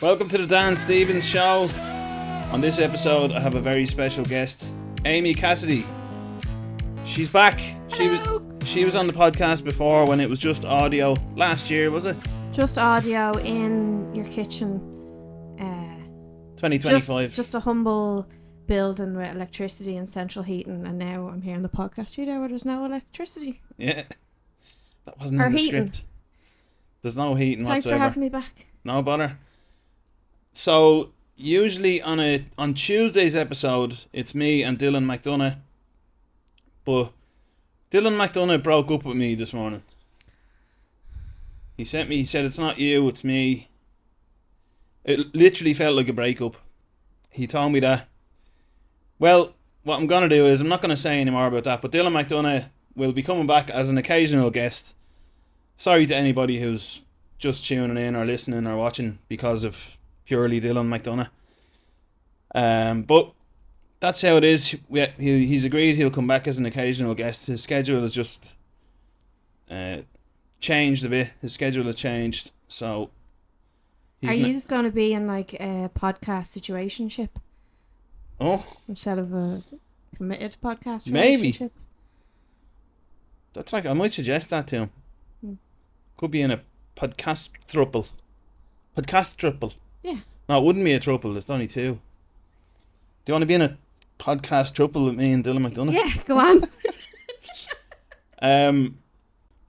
Welcome to the Dan Stevens Show. On this episode, I have a very special guest, Amy Cassidy. She's back. She was on the podcast before when it was just audio. Last year, was it? Just audio in your kitchen. 2025. Just a humble building with electricity and central heating, and now I'm here in the podcast studio where there's no electricity. Yeah. That wasn't in the script. There's no heating Thanks whatsoever. for having me back. No bother. So, usually on Tuesday's episode, it's me and Dylan McDonough. But Dylan McDonough broke up with me this morning. He said it's not you, it's me. It literally felt like a breakup. He told me that. Well, what I'm going to do is, I'm not going to say any more about that, but Dylan McDonough will be coming back as an occasional guest. Sorry to anybody who's just tuning in or listening or watching because of purely Dylan McDonough. But that's how it is. He's agreed he'll come back as an occasional guest. His schedule has just changed a bit. His schedule has changed, so... Are you just going to be in like a podcast situationship? Oh. Instead of a committed podcast Maybe. relationship? That's like, I might suggest that to him. Could be in a podcast thruple. Yeah. No, it wouldn't be a thruple, it's only two. Do you want to be in a podcast thruple with me and Dylan McDonough? Yeah, go on.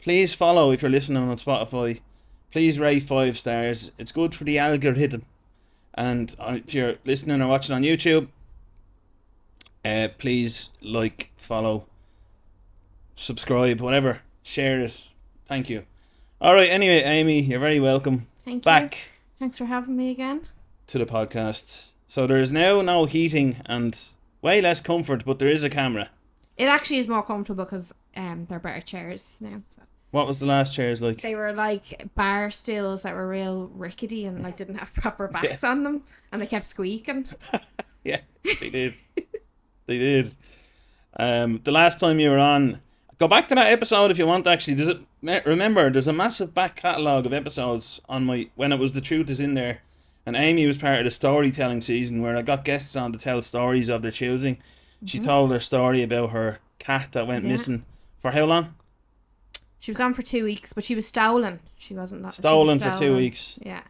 Please follow if you're listening on Spotify. Please rate 5 stars. It's good for the algorithm. And if you're listening or watching on YouTube, please like, follow, subscribe, whatever. Share it. Thank you. Alright, anyway, Amy, you're very welcome. Thank back you. Thanks for having me again. to the podcast. So there's now no heating and way less comfort, but there is a camera. It actually is more comfortable because they're better chairs now. So. What was the last chairs like? They were like bar stools that were real rickety and like didn't have proper backs on them, and they kept squeaking. Yeah, they did. They did. The last time you were on, go back to that episode if you want. Actually, remember, there's a massive back catalogue of episodes on when it was The Truth Is In There, and Amy was part of the storytelling season where I got guests on to tell stories of their choosing. She told her story about her cat that went missing for how long? She was gone for 2 weeks, but she was stolen. She wasn't that Stolen for 2 weeks. Yeah.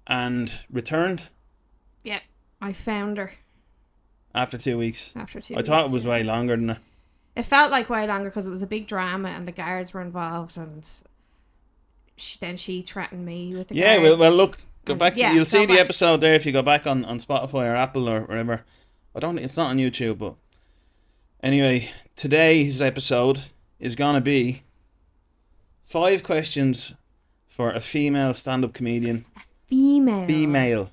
And returned Yeah. I found her after 2 weeks. after 2 I weeks. thought it was way longer than that. It felt like way longer because it was a big drama and the guards were involved, and then she threatened me with the Yeah, guards. well, look, go back. You'll see the back. episode there if you go back on Spotify or Apple or wherever. I don't. It's not on YouTube, but anyway, today's episode is gonna be 5 questions for a female stand-up comedian. Female.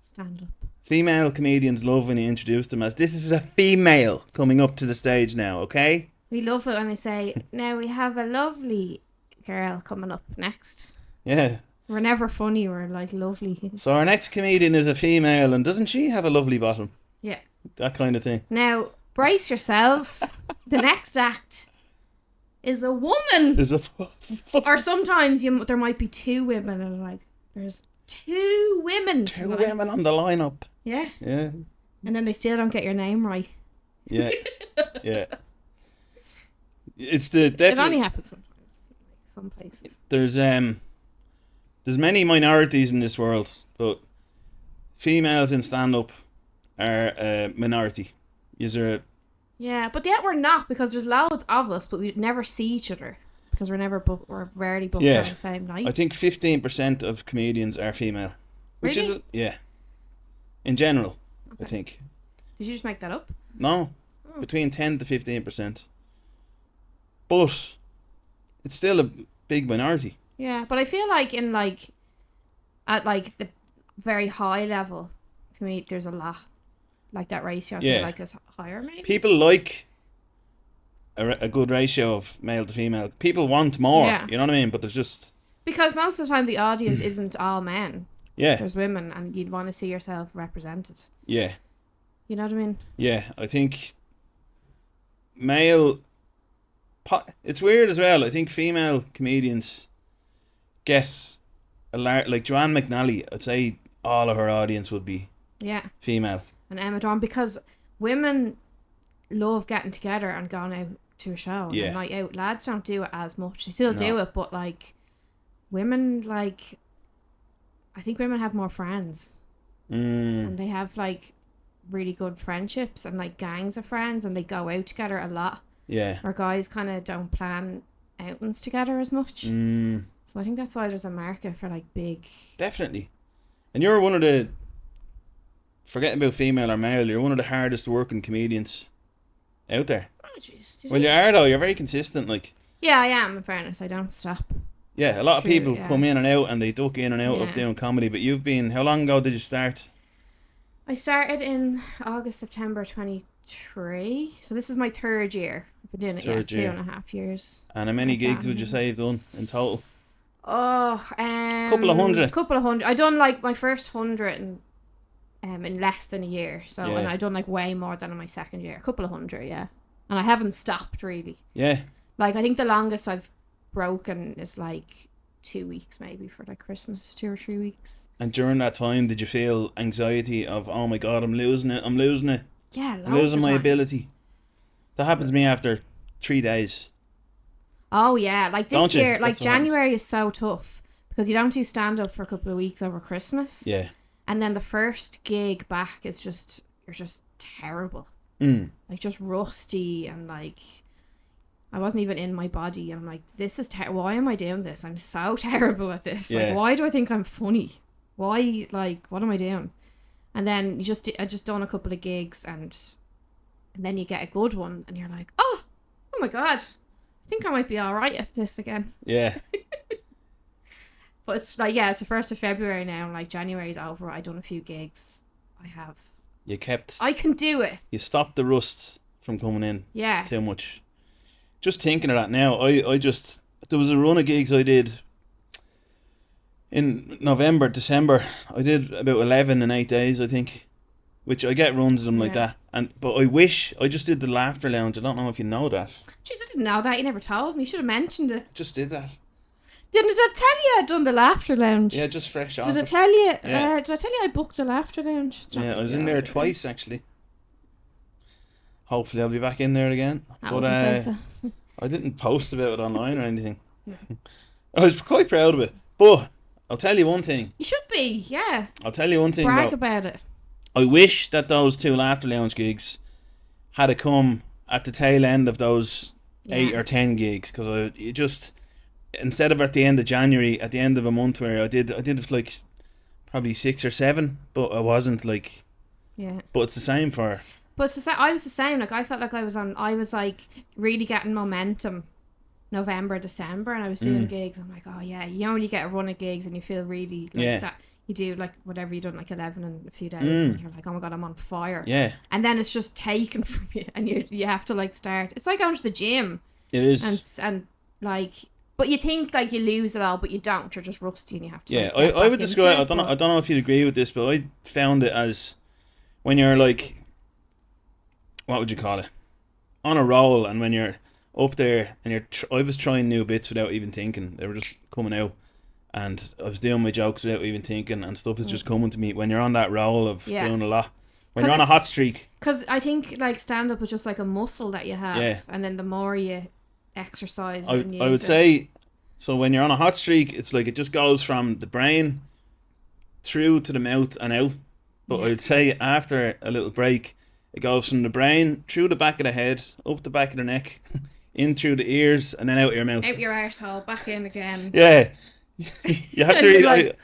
Stand up. Female comedians love when you introduce them as, this is a female coming up to the stage now, okay? We love it when they say, now we have a lovely girl coming up next. Yeah. We're never funny, we're like lovely. So our next comedian is a female, and doesn't she have a lovely bottom? Yeah. That kind of thing. Now, brace yourselves. The next act is a woman. Is a Or sometimes there might be 2 women, and like, there's 2 women. 2 women on the lineup. Yeah. Yeah. And then they still don't get your name right. Yeah. Yeah. It's It only definitely happens sometimes. Some places. there's many minorities in this world, but females in stand-up are a minority. Yeah, but yet we're not, because there's loads of us, but we never see each other because we're rarely booked on the same night. I think 15% of comedians are female. Which Really? is in general, Okay. I think. Did you just make that up? No, between 10 to 15%. But it's still a big minority. Yeah, but I feel like at like the very high level, there's a lot like that ratio. I feel like it's higher maybe. People like a good ratio of male to female. People want more, you know what I mean? But there's just... Because most of the time the audience isn't all men. Yeah. There's women, and you'd want to see yourself represented. Yeah. You know what I mean? Yeah, I think male... It's weird as well. I think female comedians get like Joanne McNally, I'd say all of her audience would be female. And Emma Dawn, because women love getting together and going out to a show and a night out. Lads don't do it as much. They still do it, but like women, like I think women have more friends. And they have like really good friendships and like gangs of friends, and they go out together a lot. Yeah. Where guys kind of don't plan outings together as much. So I think that's why there's a market for like big. Definitely. And you're one of the, forgetting about female or male, you're one of the hardest working comedians out there. Oh jeez. Well, you are though. You're very consistent, like. Yeah, I am. In fairness, I don't stop. Yeah, a lot of people come in and out, and they duck in and out of doing comedy. But you've been, how long ago did you start? I started in August, September 23. So this is my third year. I've been doing it 2.5 years. And how many gigs would you say you've done in total? Oh, couple of hundred. I done like my first 100 in less than a year. So and I done like way more than in my second year. A couple of 100, yeah. And I haven't stopped really. Yeah. Like I think the longest I've broken is like 2 weeks maybe for like Christmas, 2 or 3 weeks. And during that time, did you feel anxiety of, oh my God, I'm losing it? Yeah, I'm losing my ability. That happens to me after 3 days. Oh yeah, like this year, like January is so tough because you don't do stand up for a couple of weeks over Christmas. Yeah. And then the first gig back is just, you're just terrible. Like just rusty and like I wasn't even in my body, and I'm like, this is why am I doing this? I'm so terrible at this. Yeah. Like, why do I think I'm funny? Why, like, what am I doing? And then I just done a couple of gigs, and then you get a good one, and you're like, oh my God, I think I might be all right at this again. Yeah. But it's like, it's the 1st of February now, and like January's over. I done a few gigs. I can do it. You stopped the rust from coming in. Yeah. Too much. Just thinking of that now, there was a run of gigs I did in November, December. I did about 11 in 8 days, I think, which I get runs of them like that. But I just did the Laughter Lounge. I don't know if you know that. Jeez, I didn't know that. You never told me. You should have mentioned it. Just did that. Did I tell you I'd done the Laughter Lounge? Yeah, just fresh off. Did I tell you? Yeah. Did I tell you I booked the Laughter Lounge? I was in there twice actually. Hopefully I'll be back in there again. I didn't post about it online or anything. I was quite proud of it. But I'll tell you one thing. You should be, yeah. I'll tell you one thing. Brag about it. I wish that those 2 Laughter Lounge gigs had come at the tail end of those 8 or 10 gigs, because you just, instead of at the end of January, at the end of a month where I did like probably 6 or 7, but I wasn't like. Yeah. But it's the same for. But it's I was the same. Like I felt like I was like really getting momentum November, December, and I was doing gigs. I'm like, oh yeah, you only get a run of gigs and you feel really like that. You do like whatever you done, like 11 in a few days, and you're like, oh my God, I'm on fire. Yeah. And then it's just taken from you, and you have to like start. It's like going to the gym. It is. And like, but you think like you lose it all, but you don't. You're just rusty, and you have to. Yeah, like, I would describe. I don't know if you'd agree with this, but I found it as when you're like, what would you call it? On a roll, and when you're up there and I was trying new bits without even thinking. They were just coming out, and I was doing my jokes without even thinking, and stuff is just coming to me when you're on that roll of doing a lot. When you're on a hot streak. Because I think like stand up is just like a muscle that you have, and then the more you exercise, I would say. So when you're on a hot streak, it's like it just goes from the brain through to the mouth and out. But I'd say after a little break, it goes from the brain, through the back of the head, up the back of the neck, in through the ears, and then out your mouth. Out your arsehole, back in again. Yeah. You have to really... Like,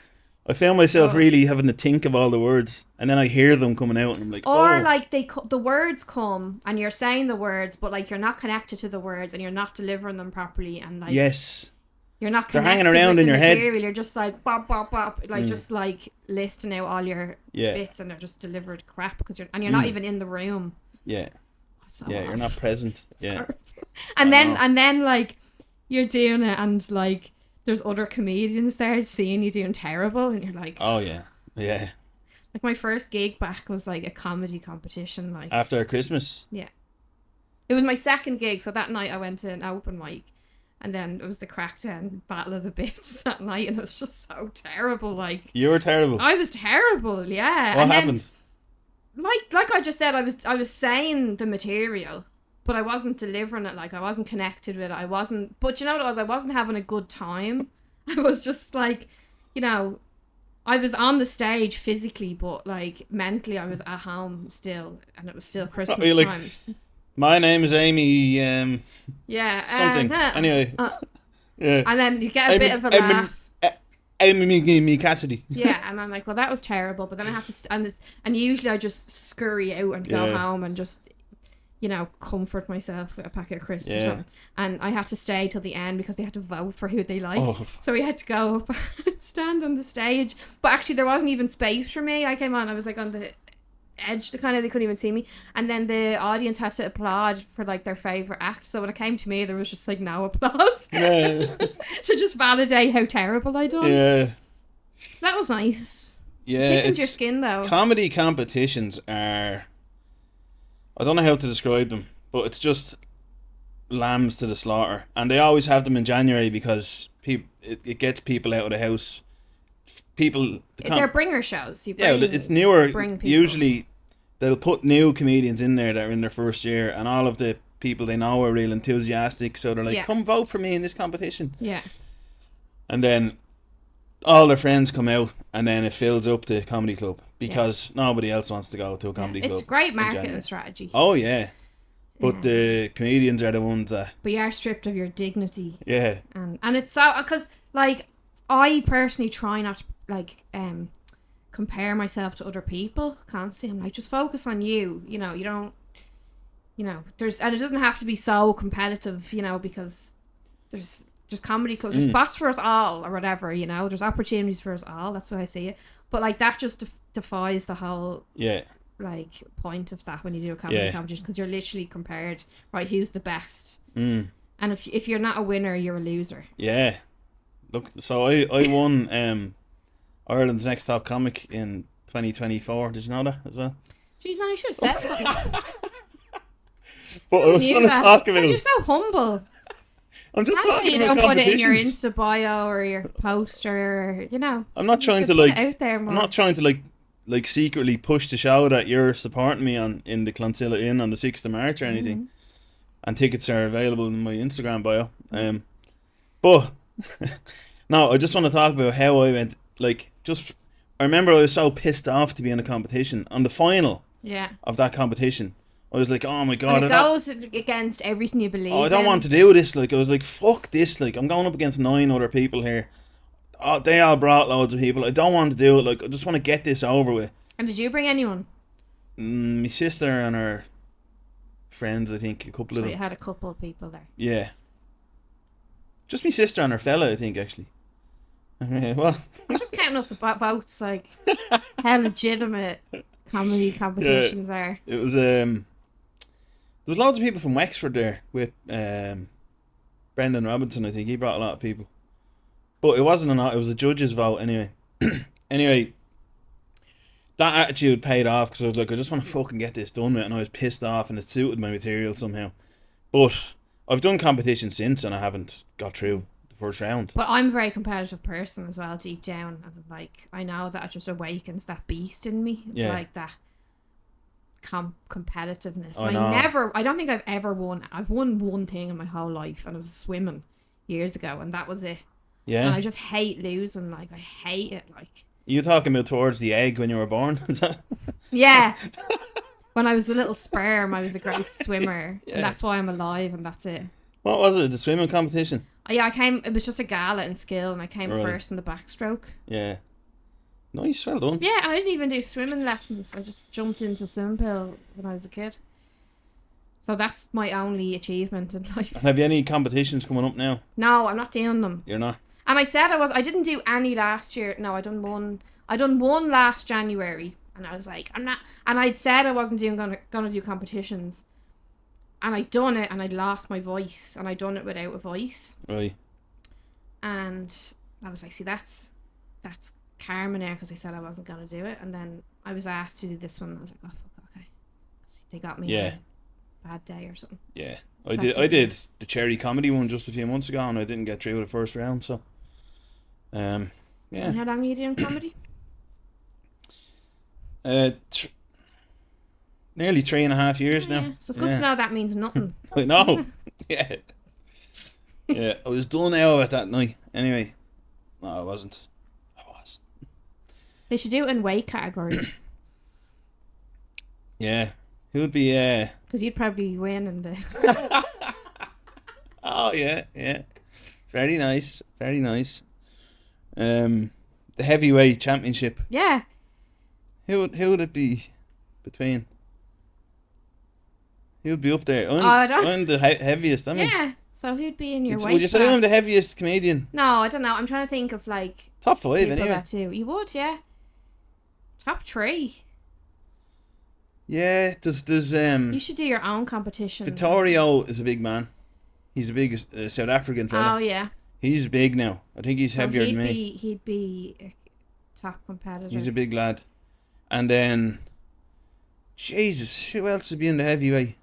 I found myself really having to think of all the words, and then I hear them coming out, and I'm like, or like the words come, and you're saying the words, but like you're not connected to the words, and you're not delivering them properly, and like... Yes. You're not connected. They're hanging around in your material. Head. You're just like bop bop bop, like just like listing out all your bits, and they're just delivered crap because you're not even in the room. Yeah, so you're not present. Yeah, and then like you're doing it, and like there's other comedians there seeing you doing terrible, and you're like, oh yeah. Like my first gig back was like a comedy competition, like after Christmas. Yeah, it was my second gig, so that night I went to an open mic. And then it was the Crackdown Battle of the Bits that night, and it was just so terrible. Like, you were terrible. I was terrible. Yeah. What happened? Then, like I just said, I was saying the material, but I wasn't delivering it. Like, I wasn't connected with it. I wasn't. But you know what it was? I wasn't having a good time. I was just like, you know, I was on the stage physically, but like mentally, I was at home still, and it was still Christmas time. My name is Amy. Yeah. Something. Anyway. Yeah. And then you get a bit of a laugh. Amy, Cassidy. Yeah, and I'm like, well, that was terrible. But then I have to, and usually I just scurry out and go home and just, you know, comfort myself with a packet of crisps or something. And I had to stay till the end because they had to vote for who they liked. Oh. So we had to go up and stand on the stage. But actually, there wasn't even space for me. I came on, I was like on the edge, they couldn't even see me, and then the audience had to applaud for like their favorite act. So when it came to me, there was just like no applause. To just validate how terrible I done. So that was nice. Kick into your skin though. Comedy competitions are, I don't know how to describe them, but it's just lambs to the slaughter, and they always have them in January because it gets people out of the house. They're bringer shows. It's newer. Usually they'll put new comedians in there that are in their first year, and all of the people they know are real enthusiastic, so they're like, come vote for me in this competition. Yeah. And then all their friends come out, and then it fills up the comedy club because nobody else wants to go to a comedy club. It's a great marketing strategy. Oh yeah. But the comedians are the ones that... But you are stripped of your dignity. Yeah. And it's so... Because, like, I personally try not to, like, compare myself to other people constantly. I'm like, just focus on you. You know, you don't... You know, and it doesn't have to be so competitive, you know, because there's comedy clubs, there's spots for us all, or whatever, you know. There's opportunities for us all. That's the way I see it. But, like, that just defies the whole... Yeah. Like point of that when you do a comedy competition, because you're literally compared, right, who's the best, and if you're not a winner, you're a loser. Yeah, look, so I won Ireland's Next Top Comic in 2024. Did you know that as well? Jeez, no, you should have said something. But I was trying to talk about. You're so humble. I'm just talking about competitions. You don't put it in your Insta bio or your poster, you know. I'm not trying to like. Out there more. I'm not trying to like secretly push the show that you're supporting me in the Clonsilla Inn on the 6th of March or anything. And tickets are available in my Instagram bio. But no, I just want to talk about how I went. Like, I remember I was so pissed off to be in a competition on the final of that competition. I was like, oh my god, and it goes against everything you believe. I don't want to do this. Like, I was like, fuck this. Like, I'm going up against 9 other people here. Oh, they all brought loads of people. I don't want to do it. Like, I just want to get this over with. And did you bring anyone? My sister and her friends, I think, a couple of them. You had a couple of people there. Yeah. Just my sister and her fella, I think, actually. Well, we're just counting up the votes, like how legitimate comedy competitions are. It was there was loads of people from Wexford there with Brendan Robinson. I think he brought a lot of people. But it wasn't it was a judge's vote anyway. Anyway, that attitude paid off because I was like, I just want to fucking get this done with, and I was pissed off, and it suited my material somehow. But I've done competitions since, and I haven't got through the first round. But I'm a very competitive person as well, deep down, and like I know that it just awakens that beast in me, like that competitiveness. I don't think I've ever won. I've won one thing in my whole life, and it was swimming years ago, and that was it. Yeah. And I just hate losing. Like, I hate it. Like, you talking about towards the egg when you were born? Yeah. When I was a little sperm, I was a great swimmer. Yeah. And that's why I'm alive, and that's it. What was it? The swimming competition? Yeah, it was just a gala in skill, and I came first in the backstroke. Yeah. Nice, well done. Yeah, and I didn't even do swimming lessons. I just jumped into the swimming pool when I was a kid. So that's my only achievement in life. And have you any competitions coming up now? No, I'm not doing them. You're not? And I said I didn't do any last year. No, I done one last January, and I was like, I'm not. And I'd said I wasn't gonna do competitions, and I done it, and I lost my voice, and I done it without a voice. Right. And I was like, see, that's karma now, because I said I wasn't gonna do it, and then I was asked to do this one. And I was like, oh fuck, okay, they got me. Yeah. Bad day or something. Yeah. I did the Cherry Comedy one just a few months ago, and I didn't get through the first round. So, yeah. And how long are you doing comedy? Nearly 3.5 years now. Yeah. So it's good to know that means nothing. I know. Yeah. Yeah, I was done out at that night. Anyway, no, I wasn't. I was. They should do it in weight categories. Yeah. Who would be? Because you'd probably win in the. Oh yeah. Very nice. The heavyweight championship. Yeah. Who would it be between? Who would be up there? I'm the heaviest. Yeah. So who'd be in your weight would you say I'm the heaviest comedian? No, I don't know. I'm trying to think of like top 5 anyway. That too. You would, yeah. Top 3. Yeah, there's You should do your own competition. Vittorio is a big man. He's a big South African fella. Oh yeah. He's big now. I think he's heavier than me. He'd be a top competitor. He's a big lad. And then, Jesus, who else would be in the heavyweight?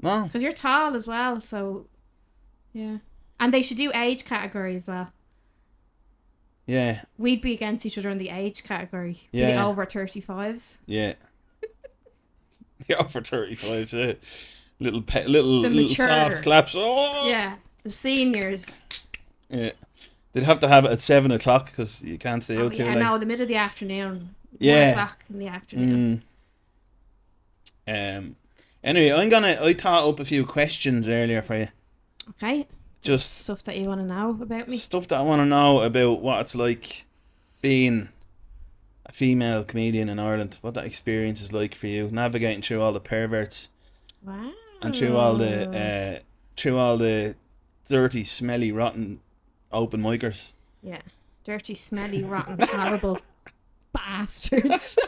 No. Because you're tall as well, so yeah. And they should do age category as well. Yeah. We'd be against each other in the age category. Yeah. The over 35s. Yeah. The over 35s. Little soft slaps. Oh. Yeah. The seniors. Yeah. They'd have to have it at 7 o'clock because you can't stay out too late. No, the middle of the afternoon. Yeah. 1 o'clock in the afternoon. Anyway, I thought up a few questions earlier for you. Okay. Just stuff that you want to know about me. Stuff that I want to know about what it's like being a female comedian in Ireland. What that experience is like for you, navigating through all the perverts. Wow. And through all the dirty, smelly, rotten open micers. Yeah. Dirty, smelly, rotten, horrible bastards.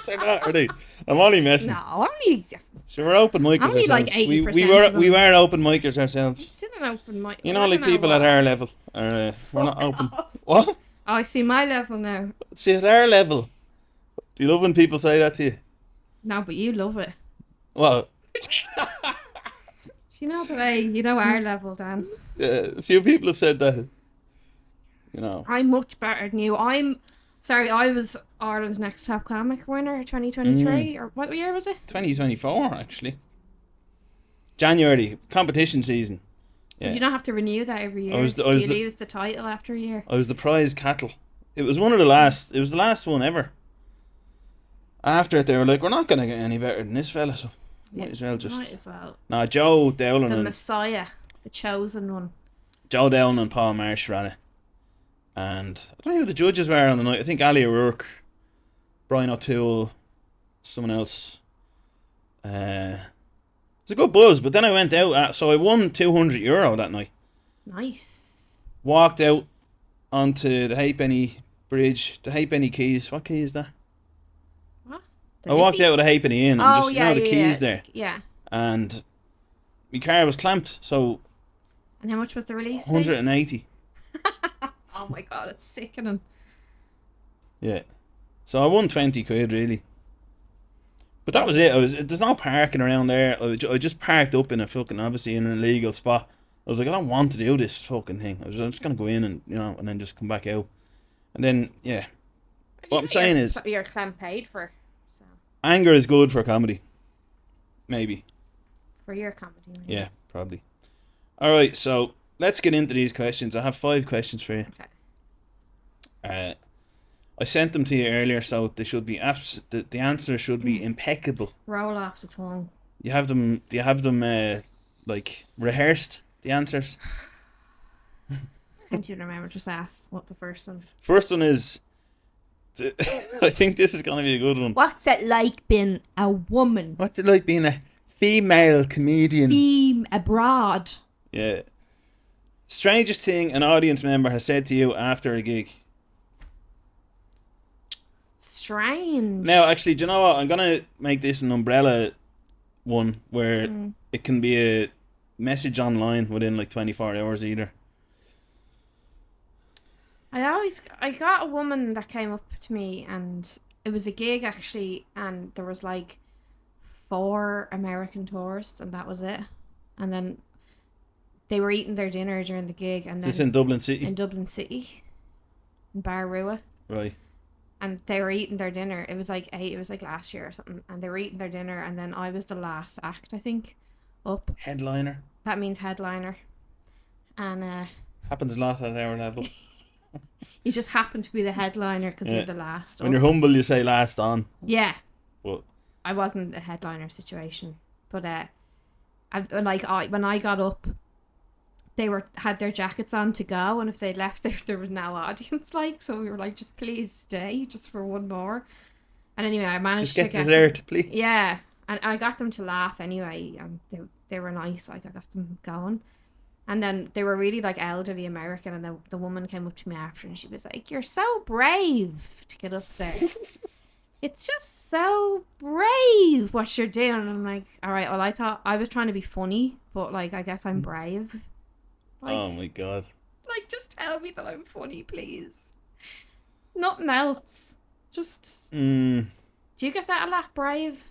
They're not, are they? I'm only messing. No, only. So we're open micers only ourselves. Like 80%. We were open micers ourselves. You're still an open mic. You know, like people at our level are we're not open. What? Oh, I see my level now. See, at our level, do you love when people say that to you? No, but you love it. Well, you know the way you know our level, Dan. A few people have said that. You know, I'm much better than you. I was Ireland's Next Top Comic winner 2023 or what year was it? 2024 actually. January competition season. So do you not have to renew that every year? Do you lose the title after a year? I was the prize cattle. It was one of the last. It was the last one ever. After it, they were like, "We're not gonna get any better than this fella, so might as well just." Might as well. Nah, Joe Dowling, the Messiah, the chosen one. Joe Dowling and Paul Marsh ran it, and I don't know who the judges were on the night. I think Ali O'Rourke, Brian O'Toole, someone else. It's a good buzz, but then I went out, so I won €200 that night. Nice. Walked out onto the Halfpenny Bridge, the Halfpenny Quays. What quay is that? What? I walked out with the Halfpenny Inn, and just, yeah, the quays there. Yeah. And my car was clamped, so. And how much was the release fee? 180. Oh my god, it's sickening. Yeah. So I won 20 quid, really. But that was it. There's no parking around there. I just parked up in a fucking, obviously in an illegal spot. I was like, I don't want to do this fucking thing. I'm just going to go in and, and then just come back out. And then, yeah. What I'm saying is, your clamp paid for. So. Anger is good for comedy. Maybe. For your comedy. Maybe. Yeah, probably. Alright, so let's get into these questions. I have 5 questions for you. Okay. I sent them to you earlier, so they should be the answer should be impeccable. Roll off the tongue. You have them. Do you have them like rehearsed? The answers. Can't even remember. Just ask what the first one. First one is. I think this is gonna be a good one. What's it like being a woman? What's it like being a female comedian? Abroad. Yeah. Strangest thing an audience member has said to you after a gig. Strange. Now, actually, do you know what? I'm going to make this an umbrella one where it can be a message online within like 24 hours either. I got a woman that came up to me and it was a gig actually and there was like 4 American tourists, and that was it. And then they were eating their dinner during the gig, and then this in Dublin City. In Dublin City, in Bar Rua. Right. And they were eating their dinner. It was like last year or something. And they were eating their dinner, and then I was the last act, I think, up. Headliner. That means headliner. And happens a lot at our level. You just happen to be the headliner because you're the last. When you're humble, you say last on. Yeah. But I wasn't a headliner situation, but when I got up, they had their jackets on to go, and if they left, there was no audience. So we were like, just please stay, just for one more. And anyway, I managed to get dessert, please. Yeah, and I got them to laugh anyway, and they were nice. Like, I got them going. And then they were really like elderly American, and the woman came up to me after, and she was like, "You're so brave to get up there. It's just so brave what you're doing." And I'm like, all right, well, I thought I was trying to be funny, but like, I guess I'm brave. Like, oh my God. Like, just tell me that I'm funny, please. Nothing else. Just. Do you get that a lot, brave?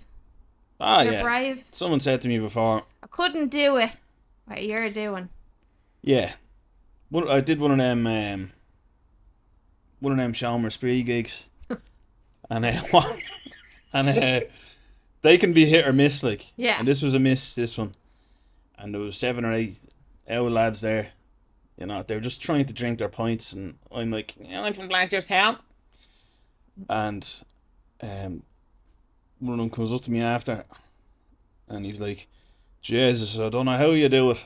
You're brave. Someone said to me before, I couldn't do it. What you're doing. Yeah. I did one of them Shalmer Spree gigs. And they can be hit or miss, like. Yeah. And this was a miss, this one. And there was 7 or 8 old lads there. You know, they were just trying to drink their pints, and I'm like, I'm from Blanchardstown. And one of them comes up to me after, and he's like, Jesus, I don't know how you do it.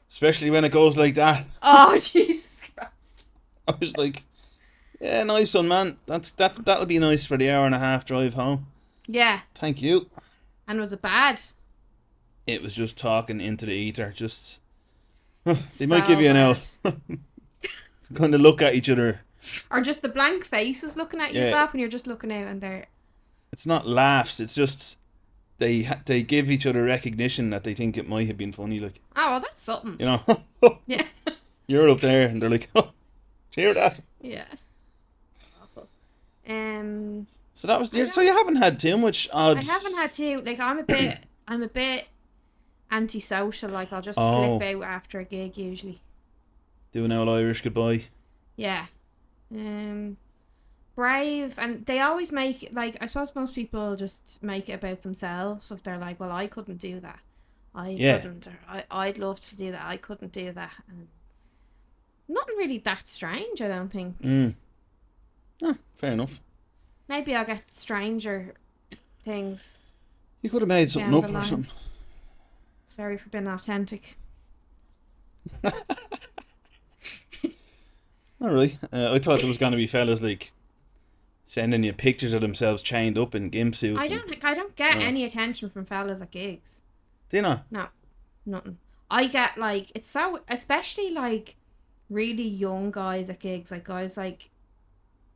Especially when it goes like that. Oh, Jesus Christ. I was like, yeah, nice one, man. That'll be nice for the 1.5-hour drive home. Yeah. Thank you. And was it bad? It was just talking into the ether. Just they might give you an L. Kind of look at each other. Or just the blank faces looking at yourself, and you're just looking out, and they're. It's not laughs. It's just they give each other recognition that they think it might have been funny. Like, oh, well, that's something. You know. Yeah. You're up there, and they're like, oh, do you hear that? Yeah. Awful. So that was so you haven't had too much odd. I haven't had too. Like, I'm a bit antisocial. Like, I'll just slip out after a gig usually. Do an old Irish goodbye. Yeah. Brave, and they always make, like, I suppose most people just make it about themselves. If they're like, well, I couldn't do that. Couldn't. Or, I'd love to do that. I couldn't do that. And nothing really that strange, I don't think. Oh, fair enough. Maybe I'll get stranger things. You could have made something up or something. Sorry for being authentic. Alright. I thought there was going to be fellas like sending you pictures of themselves chained up in gimp suits. I don't get any attention from fellas at gigs. Do you not? No, nothing. I get, like, it's so, especially like really young guys at gigs, like guys like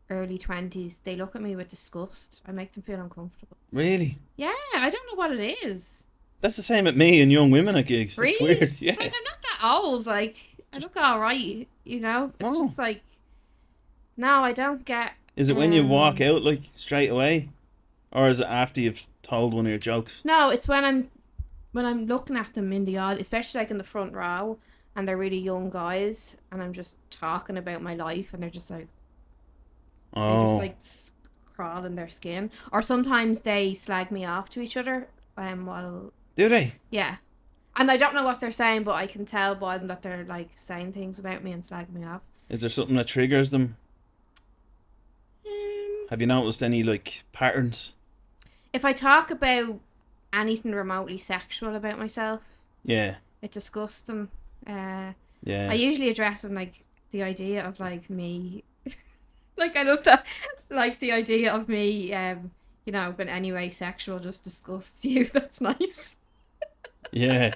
early 20s, they look at me with disgust. I make them feel uncomfortable. Really? Yeah, I don't know what it is. That's the same at me and young women at gigs. Really? That's weird. Yeah. Like, I'm not that old. Like, I look alright, you know? It's just like, no, I don't get. Is it when you walk out, like, straight away? Or is it after you've told one of your jokes? No, it's when I'm looking at them in the odd, especially like in the front row, and they're really young guys, and I'm just talking about my life, and they're just like, they just like crawl in their skin. Or sometimes they slag me off to each other. While do they? Yeah, and I don't know what they're saying, but I can tell by them that they're like saying things about me and slagging me off. Is there something that triggers them? Have you noticed any like patterns? If I talk about anything remotely sexual about myself, yeah, it disgusts them. Yeah, I usually address them like the idea of like me. Like, I love that, like, the idea of me, you know, but anyway, sexual just disgusts you. That's nice. Yeah.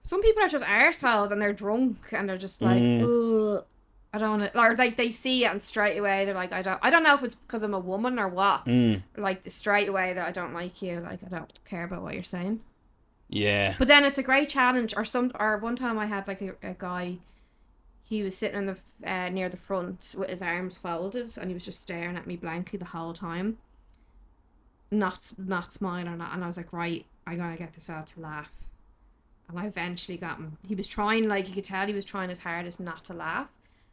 Some people are just arseholes and they're drunk and they're just like, ugh, I don't want to, or like they see it and straight away they're like, I don't know if it's because I'm a woman or what. Like, straight away that I don't like you, like, I don't care about what you're saying. Yeah. But then it's a great challenge. Or one time I had like a guy. He was sitting in the near the front with his arms folded, and he was just staring at me blankly the whole time. not smiling or not. And I was like, right, I gotta get this out to laugh. And I eventually got him. He was trying, like, you could tell he was trying his hardest not to laugh.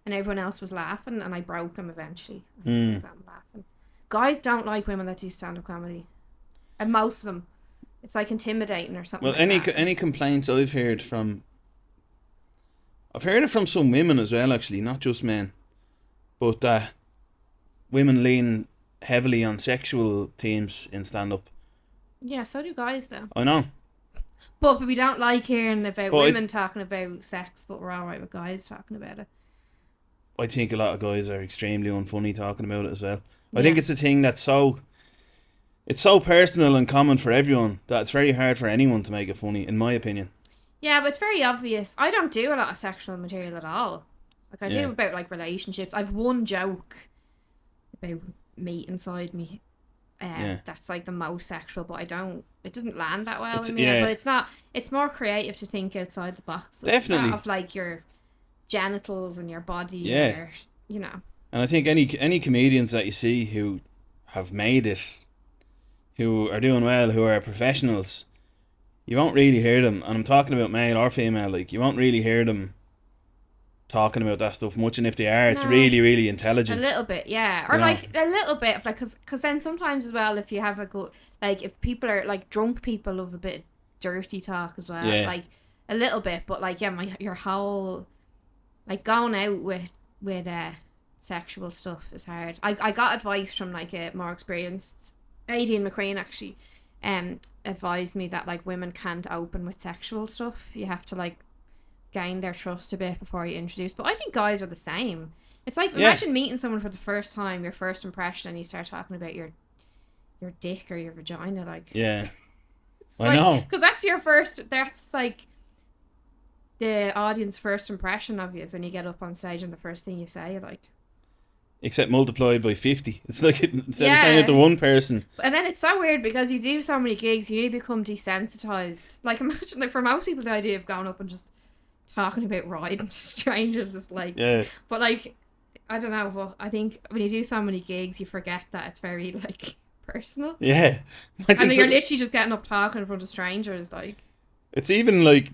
And everyone else was laughing, and I broke him eventually. I got him laughing. Guys don't like women that do stand-up comedy. And most of them. It's like intimidating or something. Well, like any complaints I've heard it from some women as well, actually, not just men. But that women lean heavily on sexual themes in stand-up. Yeah, so do guys, though. I know. But we don't like hearing about women talking about sex, but we're alright with guys talking about it. I think a lot of guys are extremely unfunny talking about it as well. I think it's a thing that's it's so personal and common for everyone that it's very hard for anyone to make it funny, in my opinion. Yeah, but it's very obvious. I don't do a lot of sexual material at all. Like, I do about, like, relationships. I've one joke about meat inside me. That's, like, the most sexual, but it doesn't land that well in me. But it's more creative to think outside the box. Definitely. Of, like, your genitals and your body. Yeah. And And I think any comedians that you see who have made it, who are doing well, who are professionals, you won't really hear them, and I'm talking about male or female, like, you won't really hear them talking about that stuff much, and if they are, it's really, really intelligent. A little bit, yeah. Or, like, a little bit, like, because then sometimes as well, if you have a good, like, if people are, like, drunk people love a bit of dirty talk as well, like, a little bit, but, like, your whole, like, going out with sexual stuff is hard. I got advice from, like, a more experienced Aidan McCrane, actually, advised me that, like, women can't open with sexual stuff. You have to, like, gain their trust a bit before you introduce. But I think guys are the same. It's like, imagine meeting someone for the first time, your first impression, and you start talking about your dick or your vagina, like. Yeah. I know. Because that's like the audience first impression of you is when you get up on stage and the first thing you say, like. Except multiplied by 50. It's like, instead of saying it to one person. And then it's so weird because you do so many gigs, you need to become desensitized. Like, imagine, like, for most people, the idea of going up and just talking about riding to strangers is like. Yeah. But, like, I don't know, but I think when you do so many gigs, you forget that it's very, like, personal. Yeah. And you're literally just getting up talking in front of strangers, like. It's even like,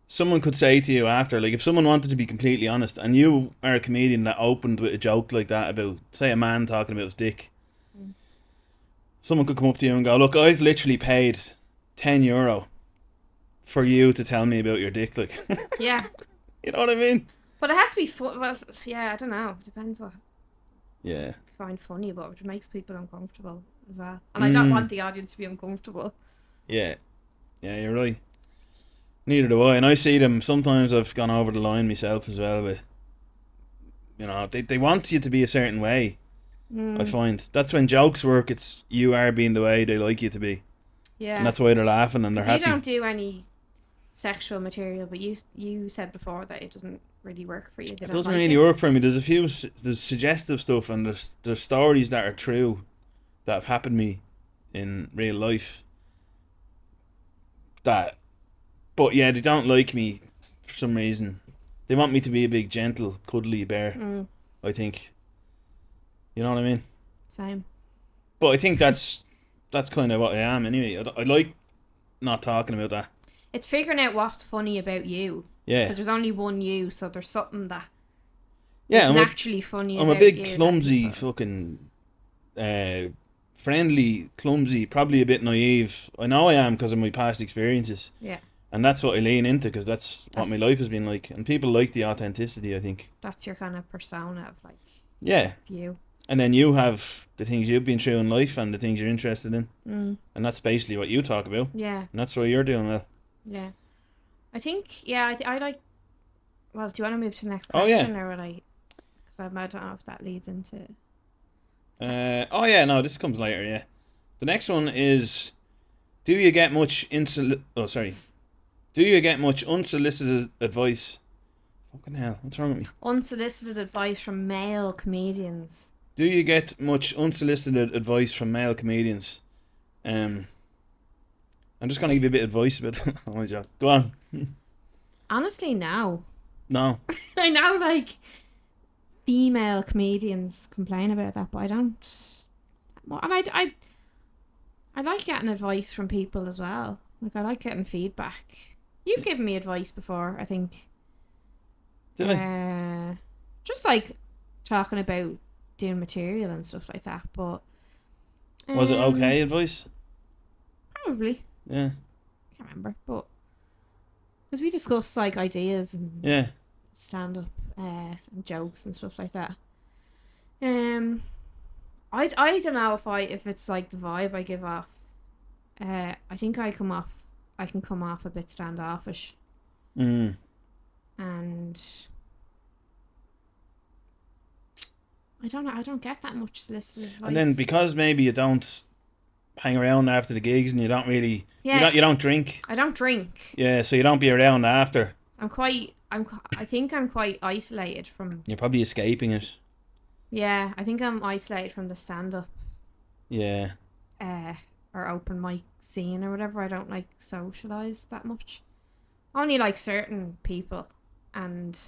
someone could say to you after, like, if someone wanted to be completely honest, and you are a comedian that opened with a joke like that about, say, a man talking about his dick, someone could come up to you and go, look, I've literally paid €10 for you to tell me about your dick, like. Yeah. You know what I mean? But it has to be fun. Well, yeah, I don't know. Depends what. Yeah. Find funny, but it makes people uncomfortable as well. And I don't want the audience to be uncomfortable. Yeah. Yeah, you're right. Neither do I, and I see them. Sometimes I've gone over the line myself as well. But they want you to be a certain way. I find that's when jokes work. It's you are being the way they like you to be. Yeah, and that's why they're laughing and they're happy. You don't do any sexual material, but you said before that it doesn't really work for you. It doesn't really work for me. There's suggestive stuff, and there's stories that are true that have happened to me in real life. But yeah, they don't like me for some reason. They want me to be a big, gentle, cuddly bear. I think. You know what I mean? Same. But I think that's kind of what I am anyway. I like not talking about that. It's figuring out what's funny about you. Yeah. Because there's only one you, so there's something that is naturally funny about you. I'm a big, clumsy, fucking... friendly, clumsy, probably a bit naive. I know I am because of my past experiences. Yeah. And that's what I lean into because that's what my life has been like. And people like the authenticity, I think. That's your kind of persona of, like, you. And then you have the things you've been through in life and the things you're interested in. And that's basically what you talk about. Yeah. And that's why you're doing well. Yeah. I think, I like... Well, do you want to move to the next question? Or would I... Because I don't know if that leads into... no, this comes later, yeah. The next one is... Do you get much unsolicited advice? Fucking hell, what's wrong with me? Unsolicited advice from male comedians. Do you get much unsolicited advice from male comedians? I'm just going to give you a bit of advice about that. Oh my God. Go on. Honestly, no. No. I know, like, female comedians complain about that, but I don't And I like getting advice from people as well. Like, I like getting feedback. You've given me advice before, I think. Did I? Just like talking about doing material and stuff like that. But was it okay advice? Probably. Yeah. Can't remember, but because we discussed like ideas and stand up and jokes and stuff like that. I don't know if it's like the vibe I give off. I think I can come off a bit standoffish. And I don't know. I don't get that much solicited advice. And then because maybe you don't hang around after the gigs and you don't really you don't drink. I don't drink. Yeah, so you don't be around after. I think I'm quite isolated from. You're probably escaping it. Yeah, I think I'm isolated from the stand up. Yeah. Or open mic scene or whatever. I don't like socialise that much. Only like certain people, and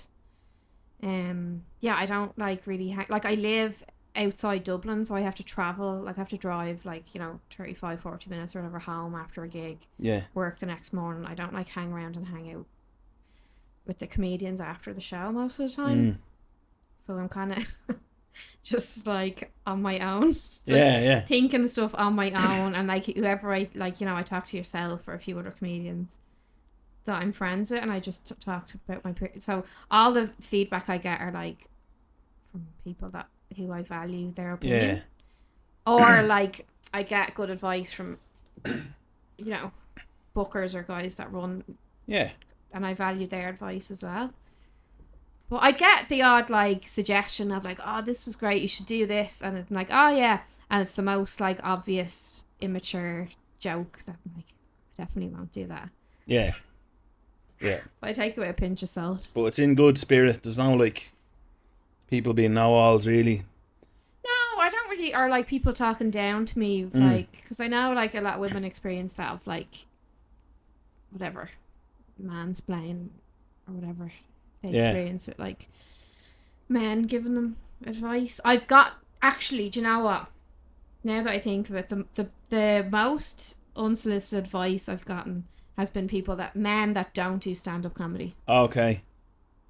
I don't like really like I live outside Dublin, so I have to travel, like I have to drive like 35-40 minutes or whatever home after a gig. Yeah. Work the next morning. I don't like hang around and hang out with the comedians after the show most of the time. So I'm kind of just like on my own. Thinking stuff on my own, and like whoever I like, I talk to yourself or a few other comedians that I'm friends with, and I just talked about so all the feedback I get are like from people who I value their opinion, or like I get good advice from bookers or guys that run, and I value their advice as well. But I get the odd like suggestion of like, oh, this was great, you should do this, and it's like, oh yeah, and it's the most like obvious immature joke that I'm like, definitely won't do that. Yeah. I take it with a pinch of salt. But it's in good spirit. There's no like people being know-alls really. No, I don't really, or like people talking down to me, like, because I know like a lot of women experience that of like whatever mansplain or whatever they experience with like men giving them advice. I've got, actually, do you know what, now that I think of it, the most unsolicited advice I've gotten has been men that don't do stand-up comedy. Okay,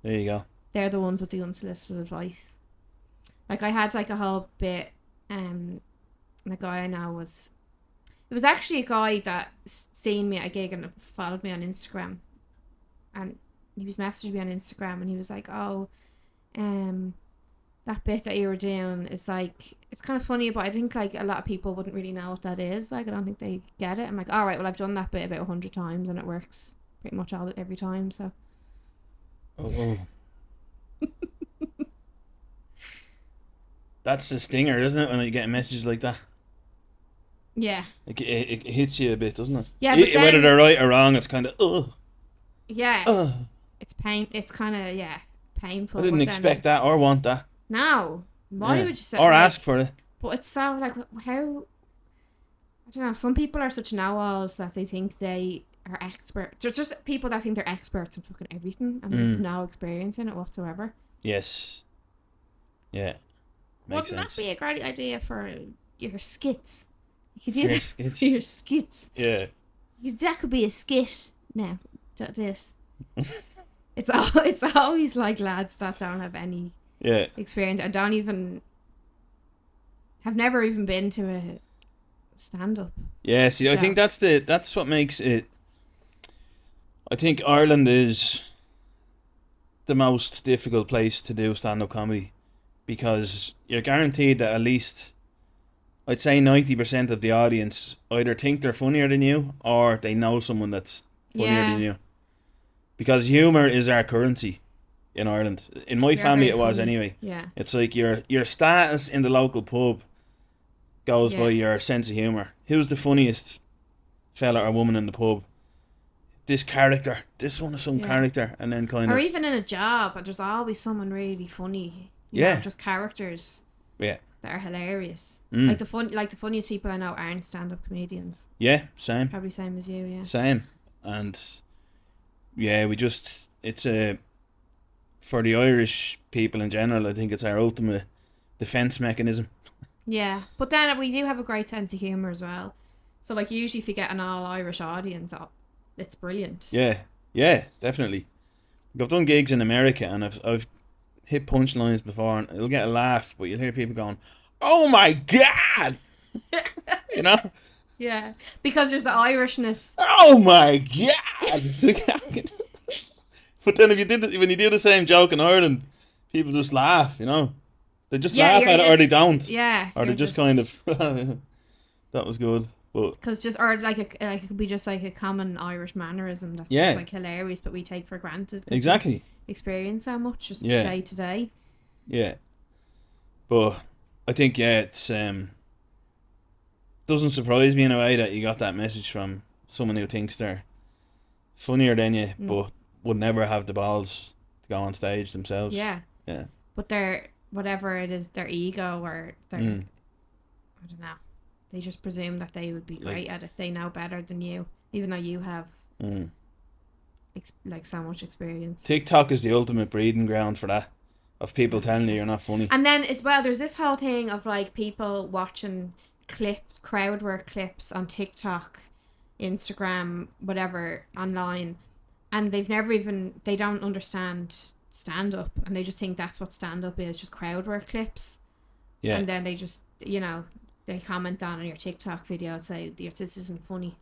there you go. They're the ones with the unsolicited advice. Like I had like a whole bit, and the guy I know it was actually a guy that seen me at a gig and followed me on Instagram, and he was messaging me on Instagram, and he was like, oh, that bit that you were doing is like, it's kind of funny, but I think like a lot of people wouldn't really know what that is. Like I don't think they get it. I'm like, all right, well I've done that bit about 100 times and it works pretty much every time. So. Oh. That's the stinger, isn't it? When you get messages like that. Yeah. It hits you a bit, doesn't it? Yeah. But then, whether they're right or wrong, it's kind of Yeah. It's It's kind of painful. I didn't expect that or want that. No. Why would you say? Or ask for it. But it's so like how. I don't know. Some people are such know-alls that they think they are experts. There's just people that think they're experts in fucking everything and they've no experience in it whatsoever. Yes. Yeah. Makes Wouldn't sense. That be a great idea for your skits? You could do that skits. for your skits. Yeah. That could be a skit. No, this. It's always like lads that don't have any experience and have never even been to a stand-up. Yeah, see, show. I think that's what makes it. I think Ireland is the most difficult place to do stand-up comedy because you're guaranteed that at least, I'd say 90% of the audience either think they're funnier than you or they know someone that's funnier than you. Because humour is our currency in Ireland. In my family it was funny. Anyway. Yeah. It's like your status in the local pub goes by your sense of humour. Who's the funniest fella or woman in the pub? This character. This one is some character. And then kind of... Or even in a job, there's always someone really funny. You know, just characters. Yeah. That are hilarious. Like the funniest people I know aren't stand-up comedians. Yeah, same. Probably same as you, yeah. Same. And... yeah, it's for the Irish people in general, I think it's our ultimate defence mechanism. Yeah, but then we do have a great sense of humour as well. So, like, usually if you get an all-Irish audience, it's brilliant. Yeah, definitely. I've done gigs in America and I've hit punchlines before and it'll get a laugh, but you'll hear people going, "Oh my God!" You know? Yeah, because there's the Irishness. Oh my God! But then when you do the same joke in Ireland, people just laugh, you know? They just laugh at it or they don't. Yeah. Or they just kind of, that was good. Because it could be just like a common Irish mannerism that's just like hilarious, but we take for granted. Exactly. Experience so much just day to day. Yeah. But I think it's doesn't surprise me in a way that you got that message from someone who thinks they're funnier than you, but would never have the balls to go on stage themselves. Yeah. Yeah. But their whatever it is, their ego or their I don't know. They just presume that they would be great at it. They know better than you, even though you have so much experience. TikTok is the ultimate breeding ground for that, of people telling you you're not funny. And then as well, there's this whole thing of like people watching crowd work clips on TikTok, Instagram, whatever, online, and they don't understand stand up, and they just think that's what stand up is, just crowd work clips. Yeah. And then they just, they comment on your TikTok video and say, "This isn't funny."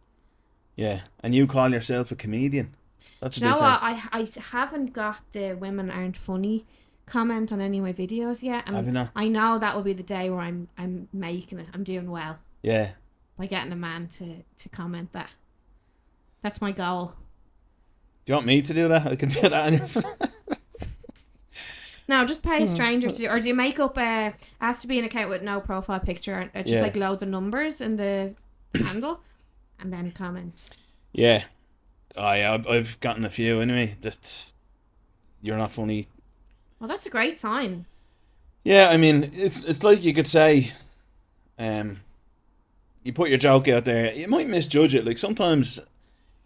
Yeah, and you call yourself a comedian. That's what they say. I haven't got the women aren't funny comment on any of my videos yet, and have you not? I know that will be the day where I'm making it. I'm doing well. Yeah. By getting a man to comment that. That's my goal. Do you want me to do that? I can do that on your. No, just pay a stranger to do, or do you make up has to be an account with no profile picture, or just like loads of numbers in the handle, and then comment. Yeah. I've gotten a few anyway. That's you're not funny. Well, that's a great sign. Yeah, I mean, it's like you could say, you put your joke out there, you might misjudge it. Like sometimes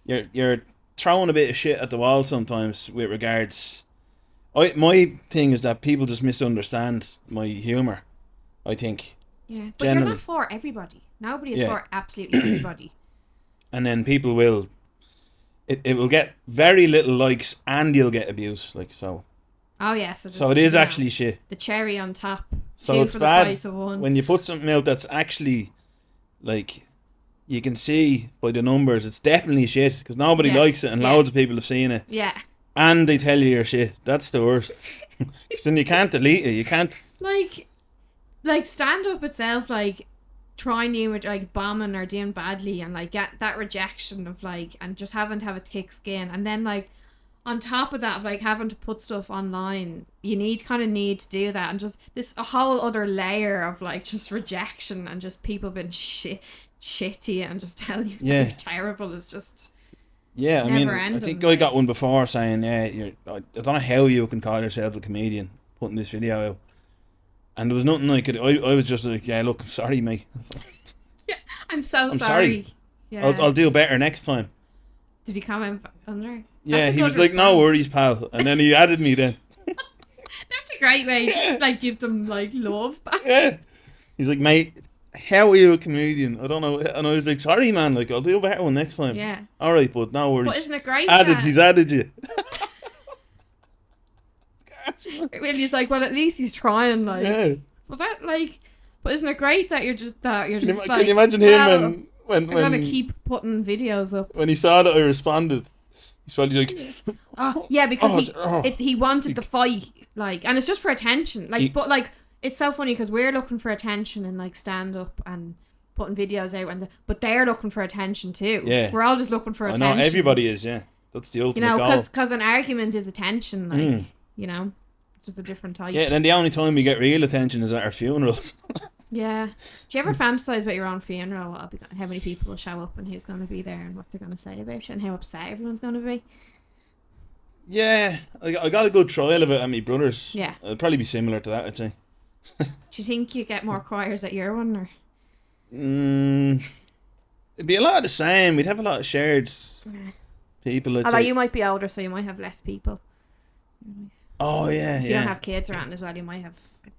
you're throwing a bit of shit at the wall sometimes with regards. My thing is that people just misunderstand my humour, I think. Yeah, but generally. You're not for everybody. Nobody is for absolutely everybody. And then people will... It will get very little likes and you'll get abuse, like so. Oh, yeah. So it is actually shit. The cherry on top. So it's bad the price of one. When you put something out that's actually, like... You can see by the numbers, it's definitely shit, because nobody likes it and loads of people have seen it. Yeah. And they tell you your shit. That's the worst. Because then you can't delete it. You can't... Like stand-up itself, like, trying you with, like, bombing or doing badly and, like, get that rejection of, like, and just having to have a thick skin. And then, like, on top of that, of, like, having to put stuff online, you need to do that. And just a whole other layer of, like, just rejection and just people being shitty and just telling you that you're terrible is just... Yeah, I mean, I think I got one before saying, I don't know how you can call yourself a comedian putting this video out. And there was nothing I could... I was just like, yeah, look, I'm sorry, mate. Yeah, I'm sorry. Yeah. I'll do better next time. Did he comment under? Yeah, he was like, no worries, pal. And then he added me then. That's a great way to, like, give them, like, love back. Yeah. He's like, mate... How are you a comedian? I don't know. And I was like, sorry, man. Like, I'll do a better one next time. Yeah. All right, but no worries. But isn't it great? He's added you. Well, he's like, well, at least he's trying. Like, well, but isn't it great that you're just like? Can you imagine him when I'm gonna keep putting videos up? When he saw that I responded, he's probably like, yeah, because he wanted the fight, like, and it's just for attention, like, but like. It's so funny because we're looking for attention and like stand up and putting videos out, but they're looking for attention too. Yeah, we're all just looking for attention. I know everybody is. Yeah, that's the ultimate goal. Because an argument is attention, like it's just a different type. Yeah, then the only time we get real attention is at our funerals. Yeah. Do you ever fantasize about your own funeral? How many people will show up and who's going to be there and what they're going to say about you and how upset everyone's going to be? Yeah, I got a good trial of it at my brother's. Yeah, it'll probably be similar to that, I'd say. Do you think you get more choirs at your one, or? It'd be a lot of the same. We'd have a lot of shared people. Although you might be older, so you might have less people. Oh yeah, if you don't have kids around as well, you might have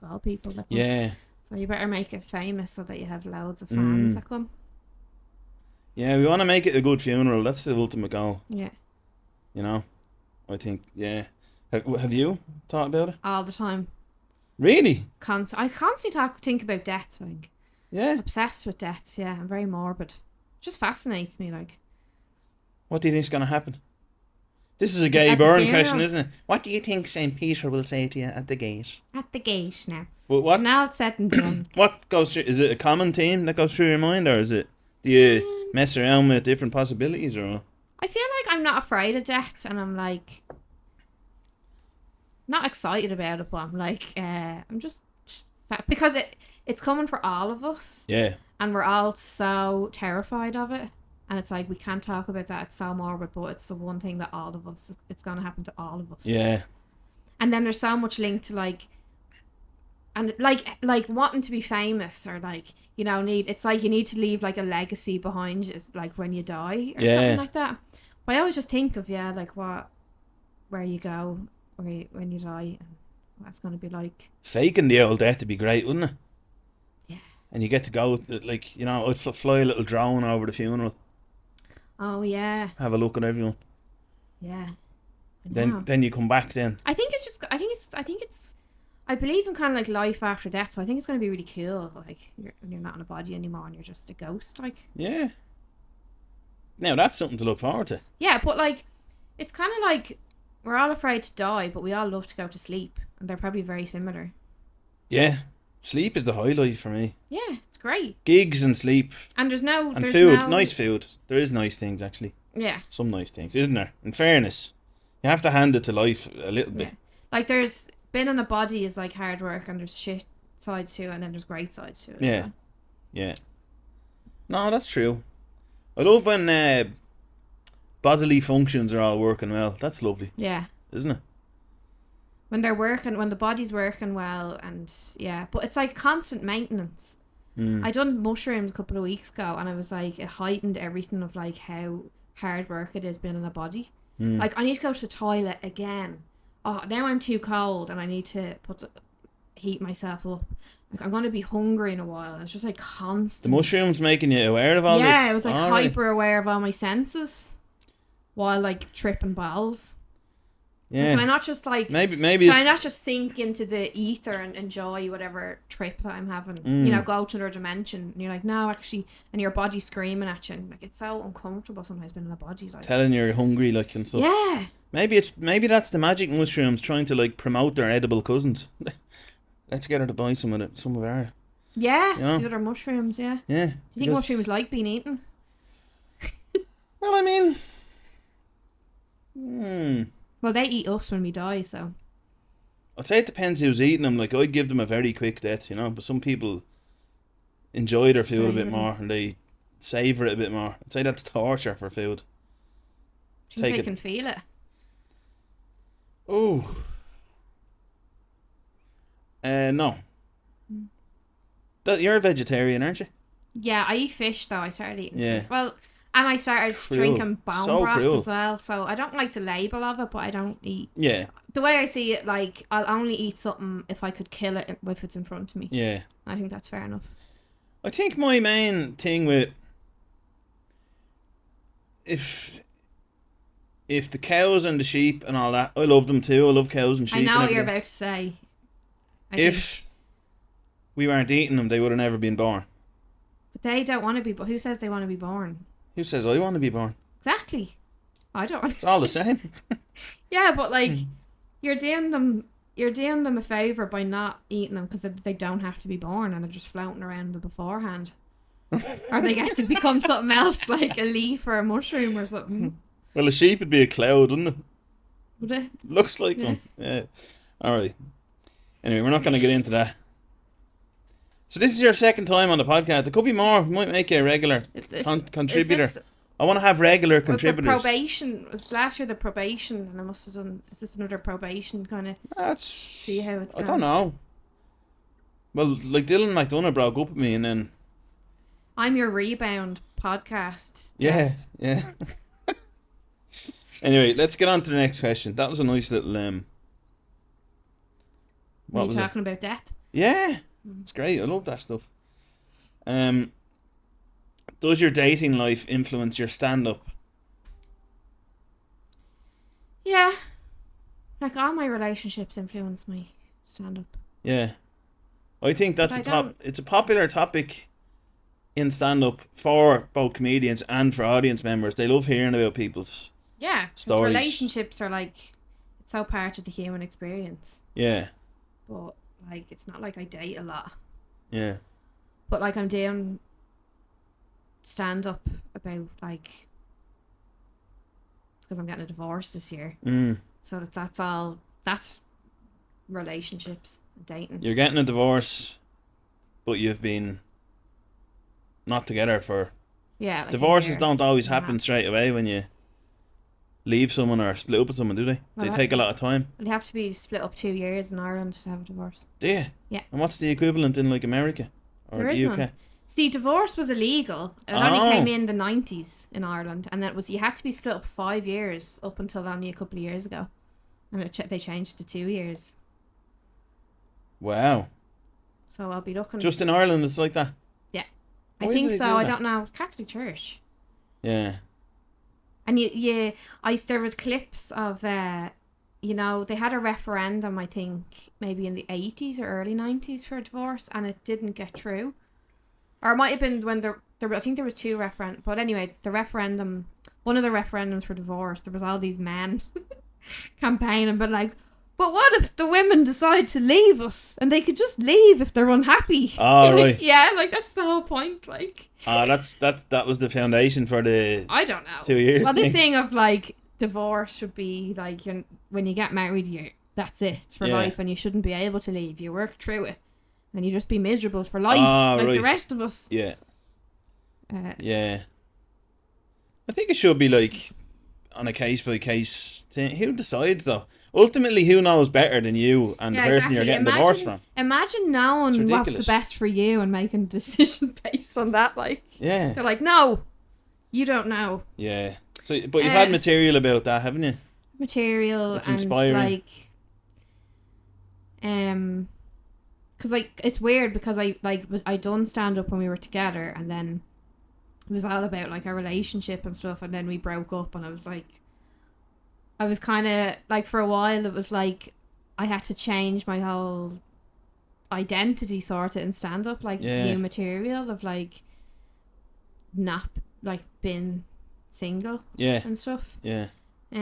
all people. So So you better make it famous so that you have loads of fans that come. Yeah, we want to make it a good funeral. That's the ultimate goal. Yeah. You know, I think, yeah. Have you thought about it? All the time. Really? I constantly think about death, like. Yeah. Obsessed with death, yeah. I'm very morbid. It just fascinates me, like. What do you think's going to happen? This is a gay Byrne question, isn't it? What do you think St. Peter will say to you at the gate? At the gate now. Well, what? Now it's said and done. What goes through? Is it a common theme that goes through your mind, or is it? Do you mess around with different possibilities, or? I feel like I'm not afraid of death, and I'm like not excited about it, but I'm like I'm just because it's coming for all of us. Yeah. And we're all so terrified of it. And it's like, we can't talk about that. It's so morbid, but it's the one thing that all of us, it's going to happen to all of us. Yeah. And then there's so much linked to like, and like wanting to be famous or like, you know, it's like you need to leave like a legacy behind you, like when you die or something like that. But I always just think of, like where you go when you die and what that's going to be like. Faking the old death would be great, wouldn't it? Yeah. And you get to go, like, you know, I'd fly a little drone over the funeral. Oh yeah. Have a look at everyone. Yeah. Then you come back then. I believe in kind of like life after death, so I think it's going to be really cool. Like you're not in a body anymore and you're just a ghost. Like. Yeah. Now that's something to look forward to. Yeah, but like, it's kind of like we're all afraid to die, but we all love to go to sleep, and they're probably very similar. Yeah. Sleep is the highlight for me. Yeah, it's great. Gigs and sleep. And there's food. Nice food. There is nice things, actually. Yeah. Some nice things, isn't there? In fairness. You have to hand it to life a little bit. Like, there's being in a body is like hard work, and there's shit sides to it, and then there's great sides to it. Yeah. Yeah. No, that's true. I love when bodily functions are all working well. That's lovely. Yeah. Isn't it? When the body's working well, and yeah, but it's like constant maintenance. I done mushrooms a couple of weeks ago, and I was like, it heightened everything of like how hard work it is being in a body. Like, I need to go to the toilet again. Oh, now I'm too cold, and I need to heat myself up. Like, I'm going to be hungry in a while. It's just like constant. The mushrooms making you aware of all this? Yeah, I was like hyper aware of all my senses while like tripping balls. Yeah. So can I not just like maybe can I not just sink into the ether and enjoy whatever trip that I'm having? You know, go to another dimension. And you're like, no, actually, and your body's screaming at you. And like, it's so uncomfortable sometimes being in a body, like telling you're hungry, like, and stuff. Yeah. Maybe that's the magic mushrooms trying to like promote their edible cousins. Let's get her to buy some of our. Yeah, you know? The other mushrooms. Yeah. Yeah. Do you think mushrooms like being eaten? Well, I mean. Well, they eat us when we die, so. I'd say it depends who's eating them. Like, I'd give them a very quick death, you know. But some people enjoy their food a bit more and they savour it a bit more. I'd say that's torture for food. Do you think they can feel it? Oh. No. You're a vegetarian, aren't you? Yeah, I eat fish though. I started eating fish. Yeah. Well, and I started drinking bone broth as well. So I don't like the label of it, but I don't eat. Yeah. The way I see it, like, I'll only eat something if I could kill it if it's in front of me. Yeah. I think that's fair enough. I think my main thing with if the cows and the sheep and all that, I love them too. I love cows and sheep. I know what you're about to say. If we weren't eating them, they would have never been born. But they don't want to be. But who says they want to be born? Who says I want to be born? Exactly. I don't want to. It's all the same. Yeah, but like, you're doing them a favour by not eating them because they don't have to be born and they're just floating around beforehand. Or they get to become something else, like a leaf or a mushroom or something. Well, a sheep would be a cloud, wouldn't it? Would it? Looks like one. Yeah. Alright. Anyway, we're not going to get into that. So this is your second time on the podcast. There could be more. We might make you a regular contributor. I want to have regular contributors. Was last year the probation, and I must have done. Is this another probation kind of? See how it's going. I don't know. Well, like Dylan McDonough broke up with me, and then I'm your rebound podcast. Yeah, yeah. Anyway, let's get on to the next question. That was a nice little What are you talking about death? Yeah. It's great. I love that stuff. Does your dating life influence your stand-up? Yeah. Like, all my relationships influence my stand-up. Yeah. I think it's a popular topic in stand-up for both comedians and for audience members. They love hearing about people's stories. Relationships are like, it's so part of the human experience. Yeah. But, like, it's not like I date a lot. Yeah. But, like, I'm doing stand-up about, like, because I'm getting a divorce this year. So that's relationships, dating. You're getting a divorce, but you've been not together for... Yeah. Like, divorces don't always happen straight away when you leave someone or split up with someone, do they? They take a lot of time. You have to be split up 2 years in Ireland to have a divorce. Do you? Yeah. And what's the equivalent in, like, America? Or there is the UK? None. See, divorce was illegal. It only came in the 90s in Ireland. And that was, you had to be split up 5 years up until only a couple of years ago. And they changed to 2 years. Wow. So I'll be looking... Just in Ireland it's like that? Yeah. I think so. I don't know. It's Catholic Church. Yeah. And there was clips of, you know, they had a referendum, I think, maybe in the 80s or early 90s for a divorce, and it didn't get through. Or it might have been when I think there was 2 referendums. But anyway, one of the referendums for divorce, there was all these men campaigning, but like, but what if the women decide to leave us and they could just leave if they're unhappy? Oh, right. Yeah, like, that's the whole point, like. That was the foundation for the... I don't know. 2 years Well, this thing of, like, divorce should be, like, when you get married, that's it. It's for life, and you shouldn't be able to leave. You work through it, and you just be miserable for life, like the rest of us. Yeah. Yeah. I think it should be, like, on a case-by-case thing. Who decides, though? Ultimately, who knows better than you and the person you're getting divorced from? Imagine knowing what's the best for you and making a decision based on that. Like, they're like, no, you don't know. Yeah. So, but you've had material about that, haven't you? Material. It's inspiring. Like, because, like, it's weird because I done stand up when we were together, and then it was all about, like, our relationship and stuff, and then we broke up, and I was kind of, like, for a while, it was like I had to change my whole identity sort of in stand-up, like, new material of, like, not, like, being single and stuff. Yeah. But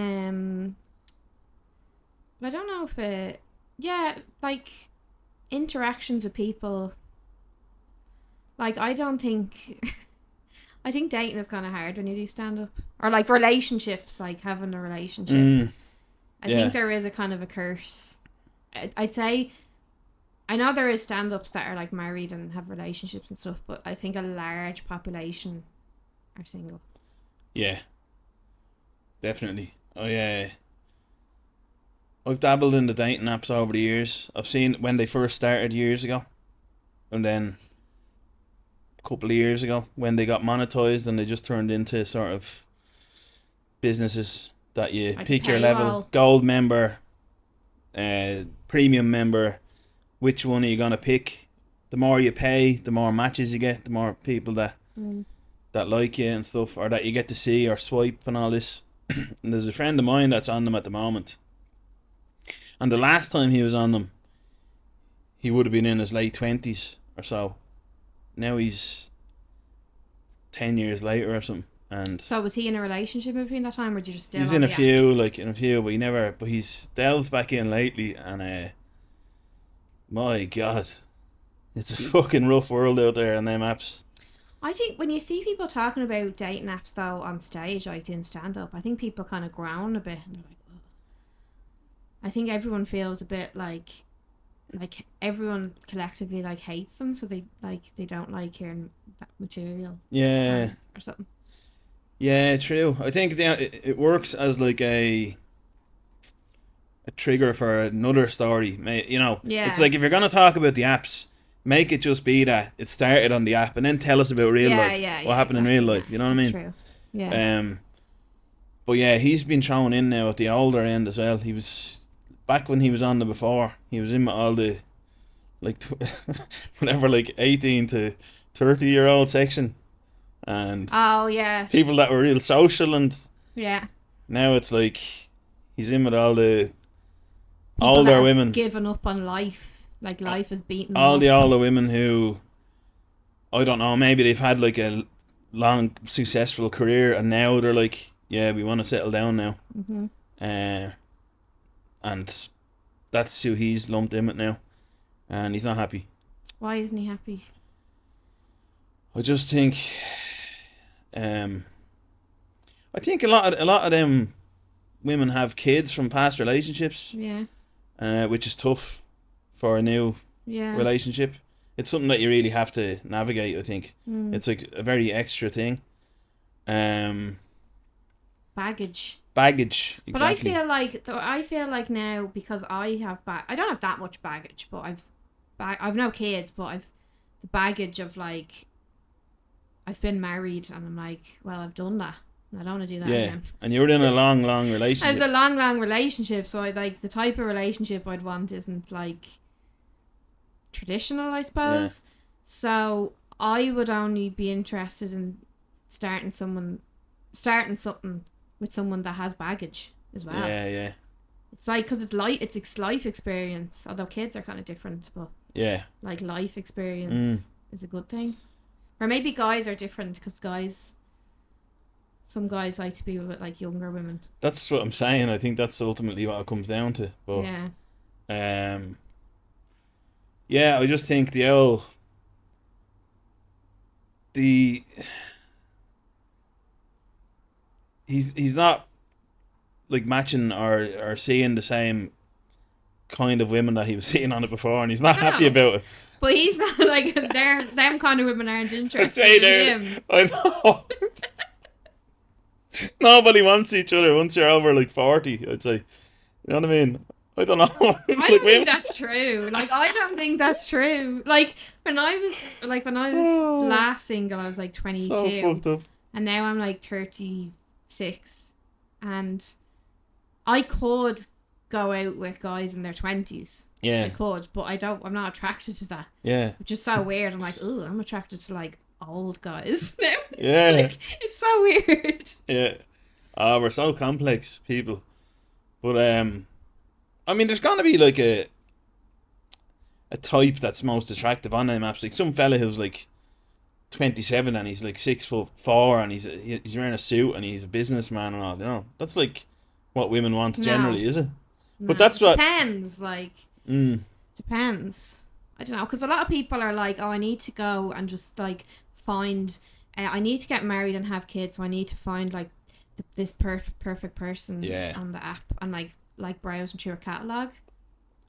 I don't know if it... Yeah, like, interactions with people... Like, I don't think... I think dating is kind of hard when you do stand-up. Or, like, relationships, like, having a relationship. I think there is a kind of a curse. I'd say... I know there is stand-ups that are, like, married and have relationships and stuff, but I think a large population are single. Yeah. Definitely. Oh, yeah. I've dabbled in the dating apps over the years. I've seen when they first started years ago. And then... couple of years ago when they got monetized and they just turned into sort of businesses that you like pick your level, gold member, premium member, which one are you gonna pick? The more you pay, the more matches you get, the more people that like you and stuff, or that you get to see or swipe and all this. And there's a friend of mine that's on them at the moment, and the last time he was on them, he would have been in his late 20s or so. Now he's 10 years later or something. And so was he in a relationship between that time, or did you just still? He's in a few, but he's delved back in lately, and my God, it's a fucking rough world out there on them apps. I think when you see people talking about dating apps though on stage, like doing stand up, I think people kind of groan a bit and they're like, oh. I think everyone feels a bit like everyone collectively like hates them, so they don't like hearing that material. Yeah. Or something. Yeah, true. I think it works as like a trigger for another story. You know, it's like if you're gonna talk about the apps, make it just be that it started on the app, and then tell us about real life. What happened in real life? You know what I mean? True. Yeah. But yeah, he's been thrown in now at the older end as well. He was back when he was on the before. He was in with all the like whatever, like 18 to 30-year-old section, and oh yeah, people that were real social, and yeah. Now it's like he's in with all the people older that have women, given up on life, like life is beating them all up. the older women who, I don't know, maybe they've had like a long successful career, and now they're like, yeah, we want to settle down now. Mm-hmm. And that's who he's lumped in with now, and he's not happy. Why isn't he happy? I just think, I think a lot of them women have kids from past relationships. Yeah. Which is tough for a new relationship. It's something that you really have to navigate, I think. It's like a very extra thing. Baggage, exactly. But I feel like now, because I have I don't have that much baggage, but I've no kids, but I've the baggage of like I've been married, and I'm like, well, I've done that. I don't want to do that again. And you were in a long relationship. It's a long relationship, so I like the type of relationship I'd want isn't like traditional, I suppose. Yeah. So I would only be interested in starting something with someone that has baggage as well. Yeah. It's like, because it's life experience, although kids are kind of different, but like life experience is a good thing. Or maybe guys are different, because some guys like to be with like younger women. That's what I'm saying. I think that's ultimately what it comes down to. But I just think he's not like matching or seeing the same kind of women that he was seeing on it before, and he's not happy about it. But he's not like them kind of women aren't interested in him. I know. Nobody wants each other once you're over like 40. I'd say, you know what I mean? I don't know. I don't think that's true. Like, I don't think that's true. Like when I was last single, I was like 22, so fucked up. And now I'm like 36, and I could go out with guys in their 20s. Yeah, I could, but I'm not attracted to that. Yeah, it's just so weird. I'm like, oh, I'm attracted to like old guys now. Yeah. Like, it's so weird. Yeah. We're so complex people. But I mean, there's gonna be like a type that's most attractive on them apps. Like some fella who's like 27 and he's like 6'4" and he's wearing a suit and he's a businessman and all, you know. That's like what women want generally, is it? No. But that's what depends, like depends. I don't know, because a lot of people are like, oh, I need to go and just like find I need to get married and have kids, so I need to find like this perfect person on the app, and like browsing through a catalogue.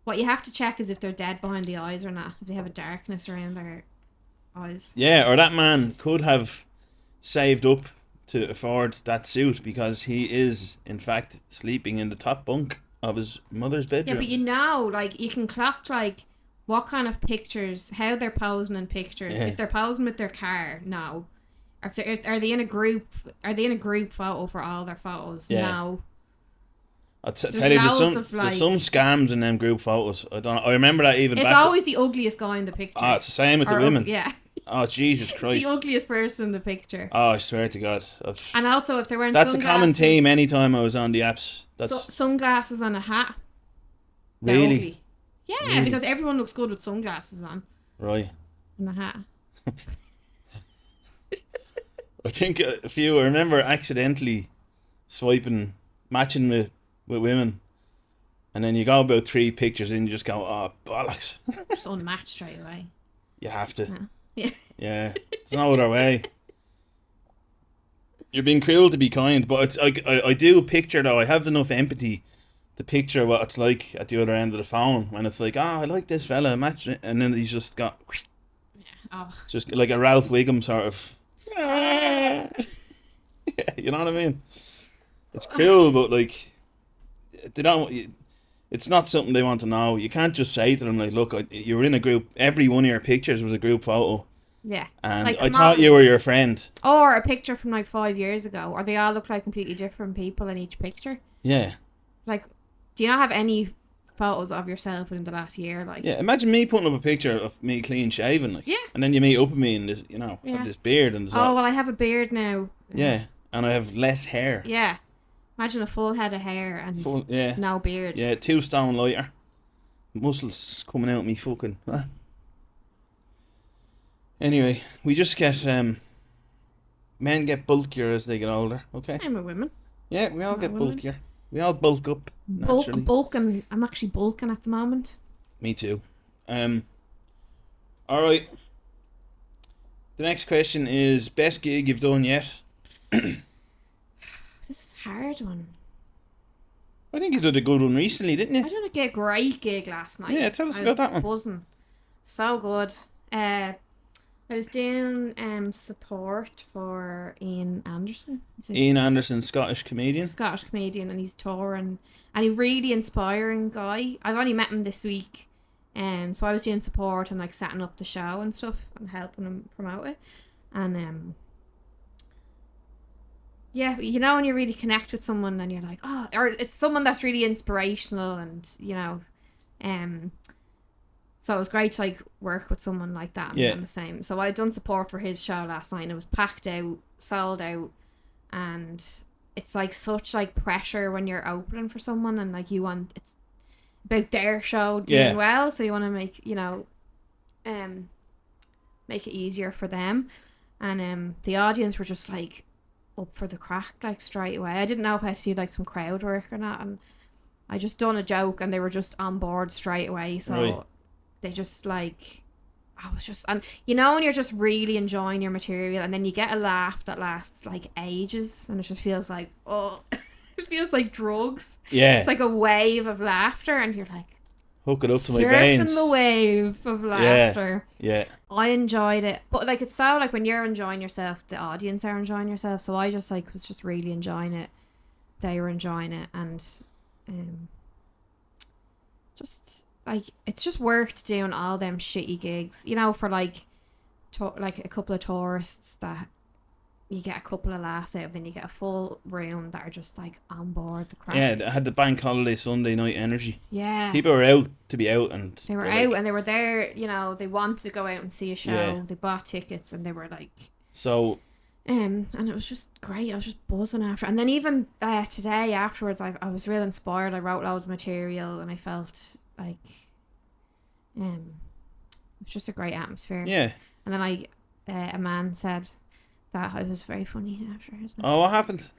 What you have to check is if they're dead behind the eyes or not, if they have a darkness around their eyes. Yeah, or that man could have saved up to afford that suit because he is in fact sleeping in the top bunk of his mother's bedroom. Yeah, but you know, like you can clock like what kind of pictures, how they're posing in pictures. If they're posing with their car, no. Or if are they in a group photo for all their photos? Yeah. No. I'll tell you, there's some scams in them group photos. I remember that even. It's always the ugliest guy in the picture. Oh, it's the same with the women. Yeah. Oh, Jesus Christ. It's the ugliest person in the picture. Oh, I swear to God. And also, if they're wearing that's sunglasses, a common theme anytime I was on the apps. Sunglasses and a hat. Really? Ugly. Yeah, really? Because everyone looks good with sunglasses on. Right. And a hat. I think a few, I remember accidentally matching with women, and then you go about 3 pictures and you just go, oh, bollocks. Just unmatched straight away. You have to. Yeah. Yeah. There's no other way. You're being cruel to be kind, but it's like I do picture, though, I have enough empathy to picture what it's like at the other end of the phone when it's like, I like this fella, match it, and then he's just got just like a Ralph Wiggum sort of. Yeah, you know what I mean? It's cool, but like they don't. It's not something they want to know. You can't just say to them like, "Look, you were in a group. Every one of your pictures was a group photo." Yeah, and like, I thought you were your friend. Or a picture from like 5 years ago, or they all look like completely different people in each picture. Yeah. Like, do you not have any photos of yourself within the last year. Like, yeah, imagine me putting up a picture of me clean shaven, like, yeah, and then you meet up with me and this, have this beard and well, I have a beard now. Yeah, and I have less hair. Yeah, imagine a full head of hair and no beard. Yeah, 2 stone lighter, muscles coming out of me fucking. Anyway, we just get men get bulkier as they get older. Okay. Same with women. Yeah, we all get bulkier. We all bulk up naturally. Bulking. I'm actually bulking at the moment. Me too. All right. The next question is best gig you've done yet. This is a hard one. I think you did a good one recently, didn't you? I did a great gig last night. Yeah, tell us about that one. Buzzing. So good. I was doing support for Ian Anderson. Ian Anderson, Scottish comedian. And he's touring, and he's really inspiring guy. I've only met him this week, so I was doing support and like setting up the show and stuff and helping him promote it. And yeah, when you really connect with someone and you're like, oh, or it's someone that's really inspirational, and so it was great to like work with someone like that and on the same. So I'd done support for his show last night and it was packed out, sold out, and it's like such like pressure when you're opening for someone and like it's about their show doing well, so you want to make make it easier for them. And the audience were just like up for the crack like straight away. I didn't know if I had to do like some crowd work or not, and I just done a joke and they were just on board straight away. So they just like, I was just, and when you're just really enjoying your material and then you get a laugh that lasts like ages and it just feels like, oh, it feels like drugs. Yeah. It's like a wave of laughter and you're like, hook it up to my veins. Surfing the wave of laughter. Yeah. I enjoyed it. But like, it's so like when you're enjoying yourself, the audience are enjoying yourself. So I just like was just really enjoying it. They were enjoying it, and just like it's just worked doing all them shitty gigs, for like like a couple of tourists that you get a couple of laughs out of, then you get a full room that are just like on board the crack. Yeah, I had the bank holiday Sunday night energy. Yeah, people were out to be out, and they were out and they were there. They wanted to go out and see a show. Yeah. They bought tickets and they were like so. And it was just great. I was just buzzing after. And then even today afterwards, I was real inspired. I wrote loads of material and I felt like it was just a great atmosphere. Yeah. And then a man said that I was very funny after. Oh, what happened?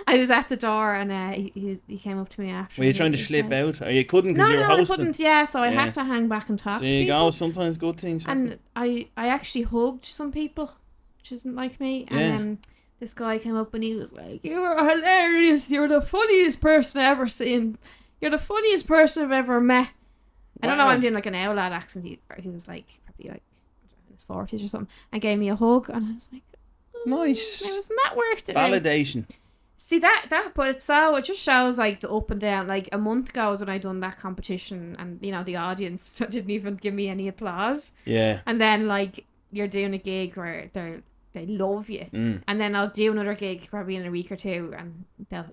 I was at the door and he came up to me after. Were you trying to slip out? Or you couldn't because you were hosting? No, I couldn't. Yeah, so I had to hang back and talk to people. There you go. Sometimes good things happen. And I actually hugged some people, which isn't like me. And then this guy came up and he was like, "You are hilarious. You're the funniest person I've ever seen. You're the funniest person I've ever met." I don't know. I'm doing like an owl lad accent. He was like probably like in his 40s or something, and gave me a hug, and I was like, nice. Wasn't that worth it? Validation. See that, but it just shows like the up and down. Like a month ago was when I done that competition, and the audience didn't even give me any applause. Yeah. And then like you're doing a gig where they love you, and then I'll do another gig probably in a week or two, and they'll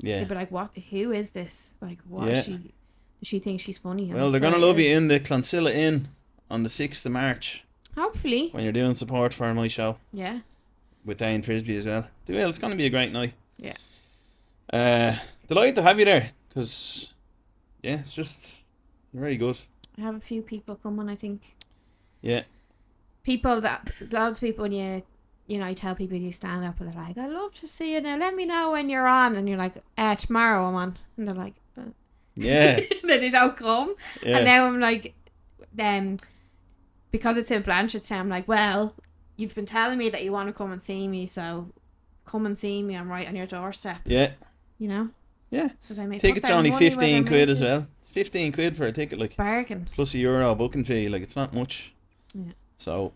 be like, "What? Who is this? Like, what is she? Does she think she's funny?" Well, they're gonna love you in the Clonsilla Inn on the 6th of March. Hopefully. When you're doing support for my show. Yeah. With Diane Frisbee as well. Well, it's going to be a great night. Yeah. Delighted to have you there, because it's just very good. I have a few people coming, I think. Yeah. Loads of people, when you tell people you stand up, and they're like, "I'd love to see you now. Let me know when you're on." And you're like, "Tomorrow I'm on." And they're like, yeah. Then they don't come. Yeah. And now I'm like, because it's in Blanchardstown, I'm like, well, you've been telling me that you want to come and see me, so come and see me. I'm right on your doorstep. Yeah. Yeah. So tickets are only 15 quid as well. 15 quid for a ticket, like. Bargain. Plus €1 booking fee, like it's not much. Yeah. So,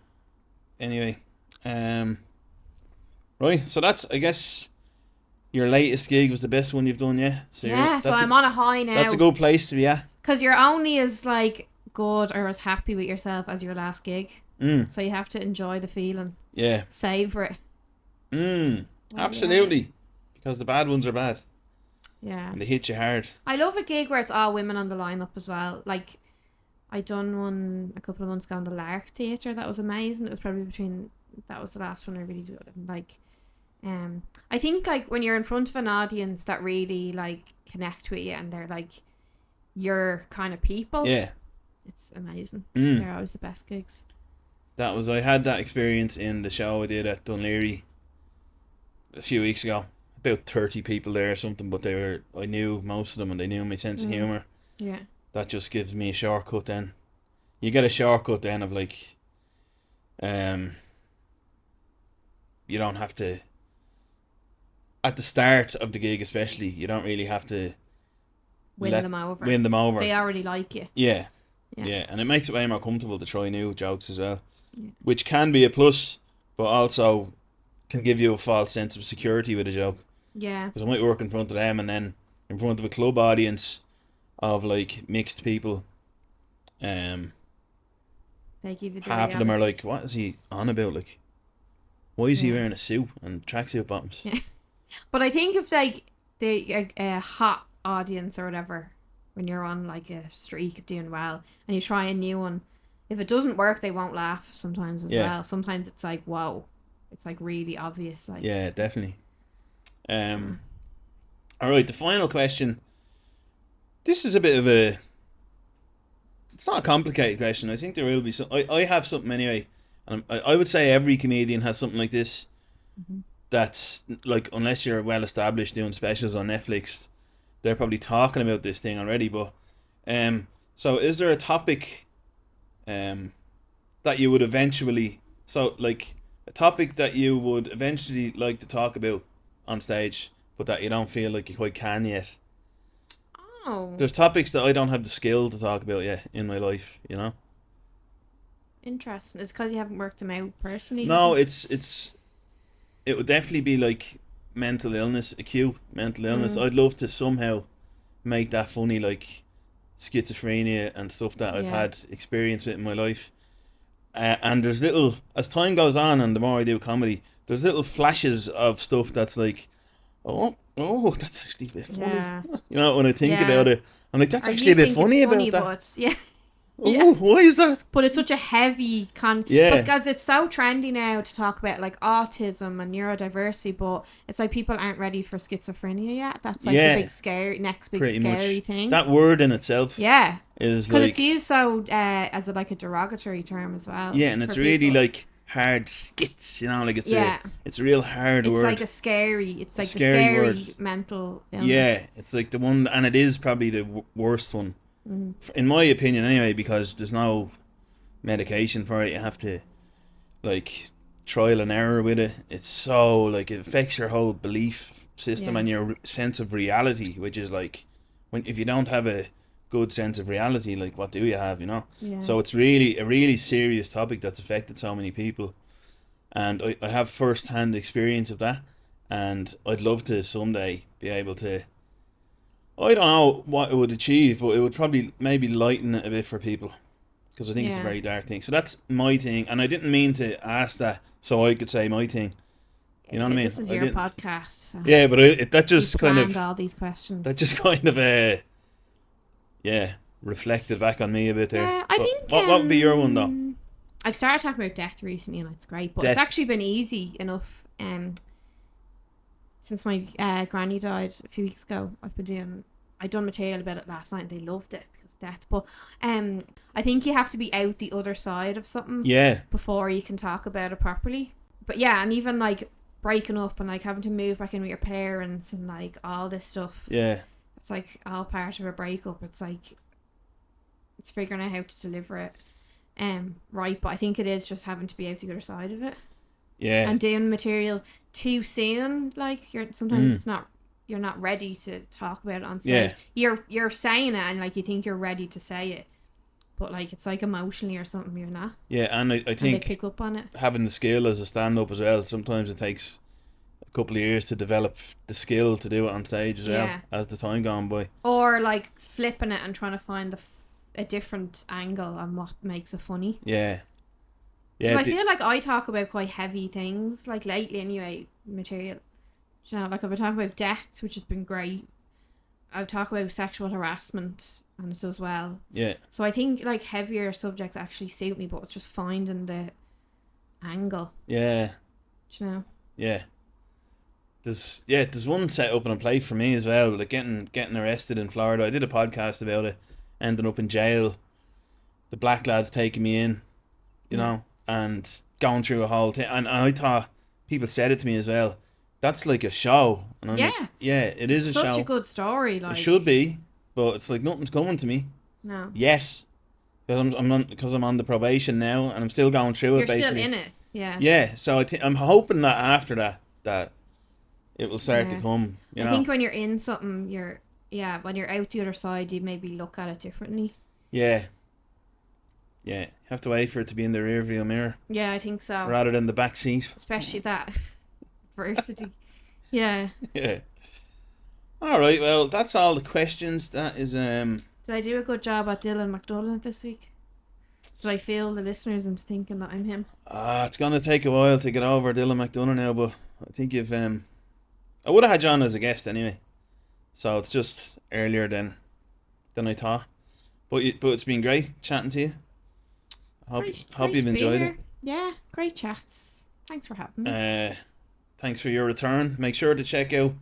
anyway, right. So that's, I guess, your latest gig was the best one you've done, yeah. So so I'm on a high now. That's a good place to be at. Because you're only as like good or as happy with yourself as your last gig. So you have to enjoy the feeling. Yeah. Savor it. Absolutely. Yeah. Because the bad ones are bad. Yeah. And they hit you hard. I love a gig where it's all women on the lineup as well. Like, I done one a couple of months ago in the Lark Theatre. That was amazing. It was probably that was the last one I really did. Like, I think like when you're in front of an audience that really like connect with you and they're like your kind of people. Yeah. It's amazing. They're always the best gigs. I had that experience in the show I did at Dunleary a few weeks ago. About 30 people there or something, but I knew most of them and they knew my sense of humour. Yeah. That just gives me a shortcut then. You get a shortcut then of like, you don't have to, at the start of the gig especially, you don't really have to win them over. They already like you. Yeah. And it makes it way more comfortable to try new jokes as well. Yeah. Which can be a plus, but also can give you a false sense of security with a joke. Yeah. Because I might work in front of them and then in front of a club audience of like mixed people. They give you the half of them are like, what is he on about? Like, why is he wearing a suit and tracksuit bottoms? Yeah. But I think if like a hot audience or whatever, when you're on like a streak of doing well and you try a new one, if it doesn't work, they won't laugh sometimes as well. Sometimes it's like, whoa, it's like really obvious. Like, yeah, definitely. All right, the final question. This is a bit of a. It's not a complicated question. I think there will be some. I have something anyway, and I would say every comedian has something like this. Mm-hmm. That's like, unless you're well established doing specials on Netflix, they're probably talking about this thing already. But, so is there a topic, that you would eventually, a topic that you would eventually like to talk about on stage, but that you don't feel like you quite can yet? Oh. There's topics that I don't have the skill to talk about yet in my life, you know? Interesting. It's because you haven't worked them out personally? No, it would definitely be like acute mental illness. I'd love to somehow make that funny, like schizophrenia and stuff that I've had experience with in my life. And there's little, as time goes on and the more I do comedy, there's little flashes of stuff that's like, oh, that's actually a bit funny. Yeah. You know, when I think about it, I'm like, that's actually a bit funny about that. Yeah. Oh, why is that? But it's such a heavy because it's so trendy now to talk about like autism and neurodiversity, but it's like people aren't ready for schizophrenia yet. That's like the big scary thing. That word in itself, is because like, it's used so as a derogatory term as well. Yeah, and it's really people. Like hard skits, you know, like it's a real hard word. It's like the scary word. Mental illness. Yeah, it's like the one, and it is probably the worst one. In my opinion anyway, because there's no medication for it. You have to like trial and error with it. It's so like, it affects your whole belief system and your sense of reality, which is like, if you don't have a good sense of reality, like what do you have, you know? So it's really a really serious topic that's affected so many people, and I have first hand experience of that, and I'd love to someday be able to, I don't know what it would achieve, but it would probably maybe lighten it a bit for people, because I think it's a very dark thing. So that's my thing, and I didn't mean to ask that so I could say my thing. You know what I mean? This is your podcast. So yeah, but that just kind of all these questions. That just kind of reflected back on me a bit there. Yeah, I think. What would be your one though? I've started talking about death recently, and it's great, but it's actually been easy enough. Since my granny died a few weeks ago, I done material about it last night and they loved it because death. But I think you have to be out the other side of something before you can talk about it properly. But yeah, and even like breaking up and like having to move back in with your parents and like all this stuff. Yeah. It's like all part of a breakup. It's like, it's figuring out how to deliver it right, but I think it is just having to be out the other side of it. Yeah. And doing material too soon, like sometimes you're not ready to talk about it on stage. Yeah. You're saying it and like you think you're ready to say it, but like it's like emotionally or something you're not. Yeah, and I think they pick up on it. Having the skill as a stand up as well, sometimes it takes a couple of years to develop the skill to do it on stage as well, as the time gone by. Or like flipping it and trying to find a different angle on what makes it funny. Yeah. Yeah, I feel like I talk about quite heavy things, like lately anyway, material. You know, like I've been talking about death, which has been great. I talk about sexual harassment and it does well. Yeah. So I think like heavier subjects actually suit me, but it's just finding the angle. Yeah. Do you know? Yeah. There's one set up on a plate for me as well. Like getting arrested in Florida. I did a podcast about it. Ending up in jail. The black lads taking me in, you know, and going through a whole thing. And I thought people said it to me as well. That's like a show. And I'm like, yeah, it is a show. Such a good story. Like, it should be, but it's like nothing's coming to me. No. Yet, because I'm on the probation now, and I'm still going through it. Basically. You're still in it. Yeah. Yeah. So I'm hoping that after that it will start to come. I think when you're in something, when you're out the other side, you maybe look at it differently. Yeah. Yeah, you have to wait for it to be in the rearview mirror. Yeah, I think so. Rather than the back seat. Especially that adversity. Yeah. Yeah. All right. Well, that's all the questions. That is. Did I do a good job at Dylan McDullen this week? Did I fool the listeners into thinking that I'm him? It's gonna take a while to get over Dylan McDonough now, but I think you've. I would have had you on as a guest anyway, so it's just earlier than I thought. But it's been great chatting to you. Hope you've enjoyed it. Yeah, great chats. Thanks for having me. Thanks for your return. Make sure to check out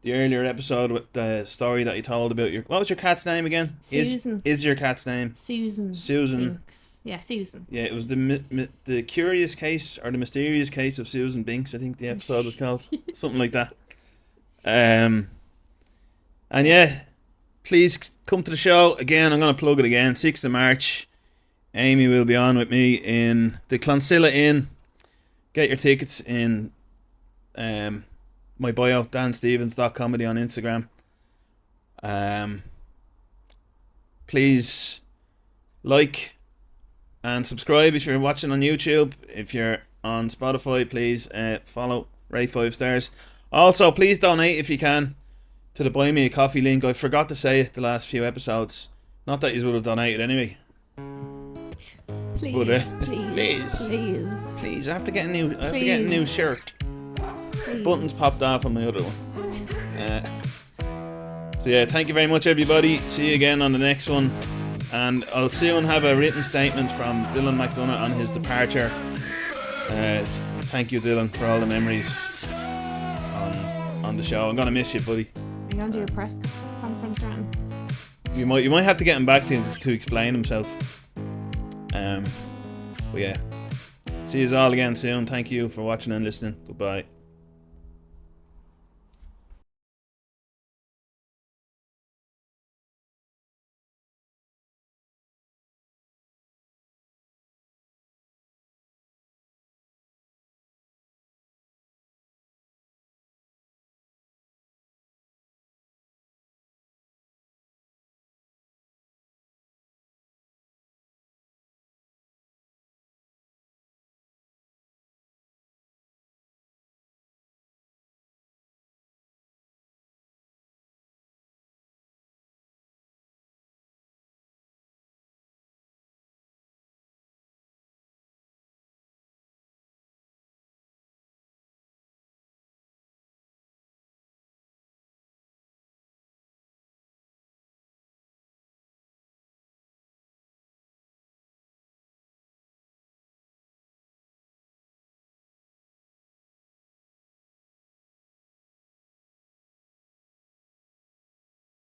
the earlier episode with the story that you told about what was your cat's name again? Susan. Is your cat's name? Susan. Binks. Yeah, Susan. Yeah, it was the curious case or the mysterious case of Susan Binks. I think the episode was called something like that. And yeah, please come to the show again. I'm gonna plug it again. 6th of March. Amy will be on with me in the Clonsilla Inn. Get your tickets in my bio, danstevens.comedy on Instagram. Please like and subscribe if you're watching on YouTube. If you're on Spotify, please follow, rate 5 stars. Also, please donate if you can to the Buy Me a Coffee link. I forgot to say it the last few episodes. Not that you would have donated anyway. Please, but, please. I have to get a new shirt. Please. Buttons popped off on my other one. So yeah, thank you very much, everybody. See you again on the next one, and I'll soon have a written statement from Dylan McDonough on his departure. Thank you, Dylan, for all the memories on the show. I'm gonna miss you, buddy. Are you gonna do a press conference round? You might have to get him back to explain himself. But yeah, see you all again soon. Thank you for watching and listening. Goodbye.